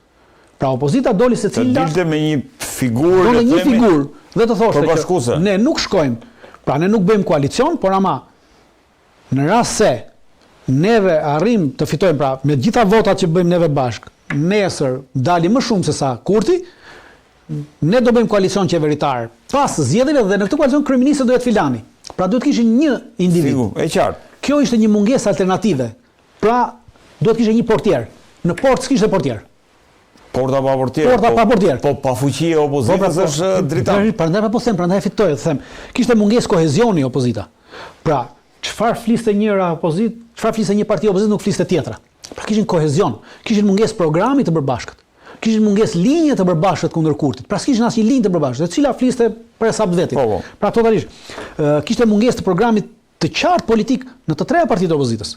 Pra opozita doli secila dilte me një figurë, doli një figurë dhe të thoshte që ne nuk shkojmë. Pra ne nuk bëjmë koalicion, por ama në rast se neve arrim të fitojmë, pra me gjitha votat që bëjmë neve bashk, nesër dali më shumë se sa Kurti, ne do bëjmë koalicion qeveritar. Pas zgjedhjeve dhe në këtë koalicion kryeministri do jetë filani. Pra duhet kishin një individ. E qartë. Kjo ishte një mungesë alternative. Pra duhet kishte një portier. Në port s'kishte portier. Porta pa portier. Porta pa portier. Po pa fuqi e opozitës është dritan. Prandaj po them, prandaj fitoi, them. Kishte mungesë kohezioni opozita. Pra, çfarë fliste njëra opozit, çfarë fliste një parti opozit nuk fliste tjetra. Pra kishin kohezion, kishin mungesë programi të përbashkët. Kishin mungesë linje të përbashkët kundër Kurtit. Pra s'kishin asnjë linjë të përbashkët, e cila fliste për hesab vetit. Pra totalisht. Kishte mungesë të programit të qartë politik në të treja partitë opozitës.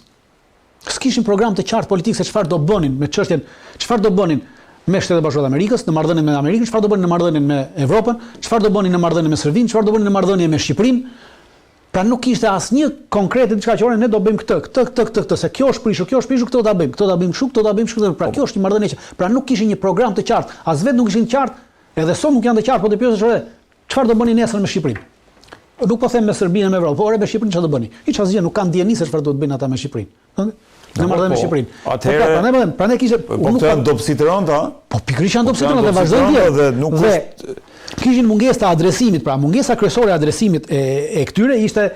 S'kishin program të qartë politik se çfarë do bënin me çështjen, çfarë do bënin me Shtetet Bashkuara të Amerikës, në marrëdhënien me Amerikën, çfarë do bënin në marrëdhënien me Evropën, çfarë do bënin në marrëdhënien me Serbinë, çfarë do bënin në marrëdhënie me Shqipërinë. Pra nuk kishte asnjë konkrete diçka që ne do bëjmë këtë, se kjo është prishur, këto ta bëjmë, këto ta bëjmë kështu, këto ta bëjmë kështu. Pra kjo është një marrëdhënie që pra nuk kishin një program të qartë, as vetë nuk ishin të qartë, edhe sot nuk janë të qartë, po të pyesësh çfarë do bëni nesër me Shqipërinë. Nuk po them me Serbinë me Evropë, por me Shqipërinë çfarë do bëni? Hiç asgjë, nuk kanë dieni se çfarë duhet bëjnë ata me Shqipërinë. Në marrëdhënie me Shqipërinë. Prandaj kishte po këto janë dobësi të rënda, po pikërisht janë dobësi të rënda dhe vazhdojnë dhe nuk është kishin mungesë të adresimit, pra mungesa kryesore e adresimit e këtyre ishte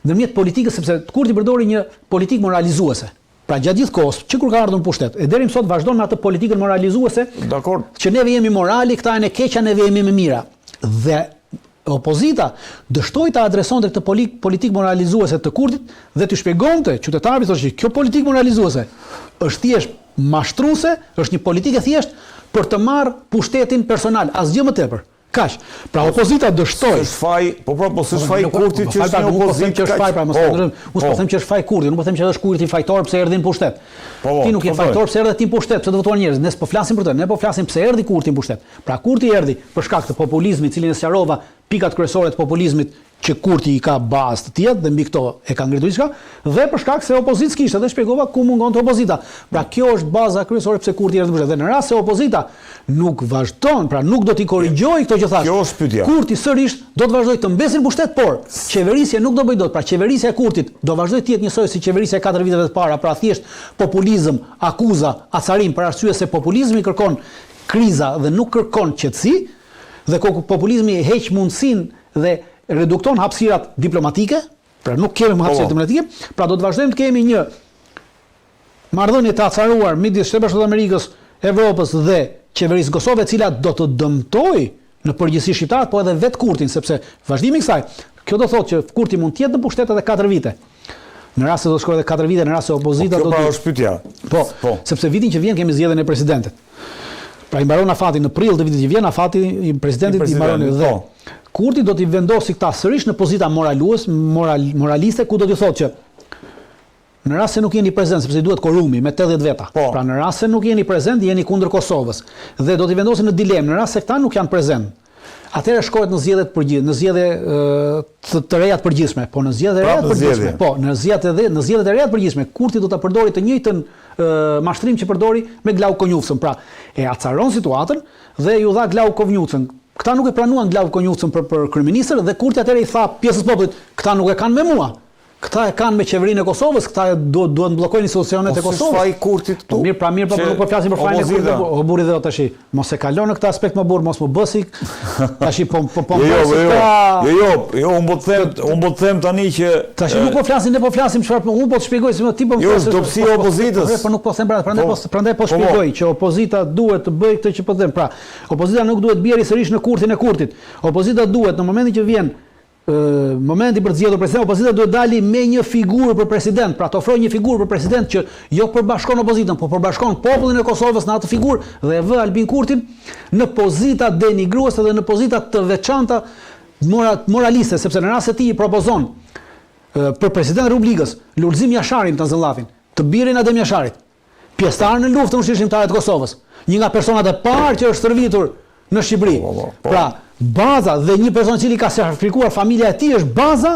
ndërmjet politikës, sepse Kurti përdori një politikë moralizuese. Pra gjatë gjithë kohës, që kur ka ardhur në pushtet, e deri më sot vazhdon me atë politikën moralizuese, që neve jemi morali, këta janë e keqa, neve jemi më mira. Dhe opozita dështoi ta adresonte këtë politikë moralizuese të Kurtit dhe të shpjegonte qytetarëve thoshte kjo politikë moralizuese është thjesht mashtruese, është një politikë thjesht për të marrë pushtetin personal, asgjë më tepër. Kaq. Pra opozita dështoi. S'është faj Kurtit që është një opozitë që është faj, pra mos po them që është faj Kurtit, nuk po them që është Kurti fajtor pse erdhi në pushtet. Ti nuk je fajtor pse erdhi ti në pushtet, pse do votuan njerëz. Ne s'po flasim për të, ne po flasim pse erdhi Kurti në pushtet. Pra Kurti erdhi për shkak të populizmit, cilin e sqarova pikat kryesore të populizmit që Kurti I ka bazë të tillë dhe mbi këto e ka ngritur diçka, dhe për shkak se opozita kishte dhe shpjegova ku mungonte opozita. Pra kjo është baza kryesore pse Kurti erdhi në pushtet. Dhe në rast se opozita nuk vazhdon, pra nuk do t'i korrigjojë këto që thash. Kjo është pyetja. Kurti sërish do të vazhdojë të mbesë në pushtet, por qeverisja nuk do bëj dot. Pra qeverisja e Kurtit do vazhdojë të jetë njësoj si qeverisja e 4 viteve të para, pra thjesht populizëm, akuza, acarim, për arsye se populizmi kërkon kriza dhe nuk kërkon qetësi, dhe populizmi heq mundësinë dhe redukton hapësirat diplomatike, pra nuk kemi hapësira diplomatike, pra do të vazhdojmë të kemi një marrëdhënie të acaruar midis Shtetit Bashkuar të Amerikës, Evropës dhe qeverisë Kosovë, e cila do të dëmtojë në përgjithësi shqiptarët, po edhe vetë Kurtin, sepse vazhdimi I kësaj, kjo do thotë që Kurti mund të jetë në pushtet edhe 4 vite. Në rast se do shkojë edhe 4 vite, në rast se opozita do të është pyetja. Po, sepse vitin që vjen kemi zgjedhjen e presidentit. Pra I mbaron afati në prill të vitit që vjen, afati I presidentit I mbaron dhe Kurti do t'i vendosi këta sërish në pozita moraliste, ku do t'i thotë që në rast se nuk jeni prezent, sepse I duhet korumi me 80 veta. Pra në rast se nuk jeni prezent, jeni kundër Kosovës. Dhe do t'i vendosi në dilemë, në rast se këta nuk janë prezent. Atëherë shkohet në zgjedhje të përgjithshme, në zgjedhje të reja të përgjithshme, po në zgjedhje të reja të përgjithshme, po në zgjedhje të reja të përgjithshme, Kurti do ta përdori të njëjtën mashtrim që përdori me Glau Konjufcën. Pra e acaron situatën dhe ju dha Glau Konjufcën. Këta nuk e pranuan Glau Konjufcën për kryeministër dhe Kurti atëherë I tha pjesës popullit, këta nuk e kanë me mua. Këta e kanë me qeverinë e Kosovës, këta duhet bllokojnë institucionet e Kosovës. Faj Kurtit këtu. Mirë, pra nuk po flasim për fajin e Kurtit, o burri dhe tash. Mos e kalon në këtë aspekt më burr, mos më bësi. Tash po. Jo, unë po të them tani që tash nuk po flasim, ne po flasim çfarë unë po të shpjegoj se ti po jo, dobësia e opozitës. Po nuk po them prandaj po shpjegoj që opozita duhet të bëjë këtë që po them. Pra, opozita nuk duhet bjerë sërish në kurthin e Kurtit. Opozita duhet në momentin që vjen momenti për të zgjedhur president, opozita duhet dali me një figurë për president, pra të ofrojë një figurë për president që jo përbashkon opozitën, po përbashkon popullin e Kosovës në atë figurë dhe e vë Albin Kurtin në pozita denigruese dhe në pozita të veçanta moraliste, sepse në rast se ti I propozon për president e Republikës Lulzim Jasharin të zëllafin, të birin Adem Jasharit, pjesëtar në luftën shqiptare të Kosovës, një nga personat e parë që është stërvitur në Shqipëri. Pra, baza dhe një person I cili ka sakrifikuar familja e tij është baza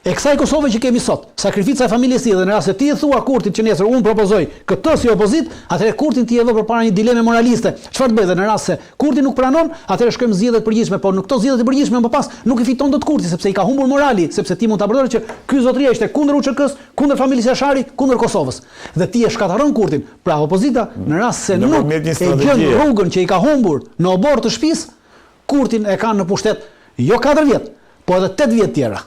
e kësaj Kosove që kemi sot. Sakrifica e familjes së tij dhe në rast se ti e thua Kurtit që nesër unë propozoj këtë si opozitë, atëherë Kurtin ti e vë përpara një dileme moraliste. Çfarë të bëj dhe në rast se Kurti nuk pranon, atëherë shkojmë zgjedhje të përgjithshme, por në këto zgjedhje të përgjithshme më pas nuk I fiton dot Kurti sepse I ka humbur morali, sepse ti mund ta përdorësh që ky zotëria ishte kundër UÇK-s, kundër familjes së Jasharit, kundër Kosovës. Dhe ti e shkataron Kurtin. Pra opozita në rast se nuk e gjen rrugën që I ka humbur në obor të shtëpisë, Kurtin e kanë në pushtet jo 4 vjet, po edhe 8 vjet tjera.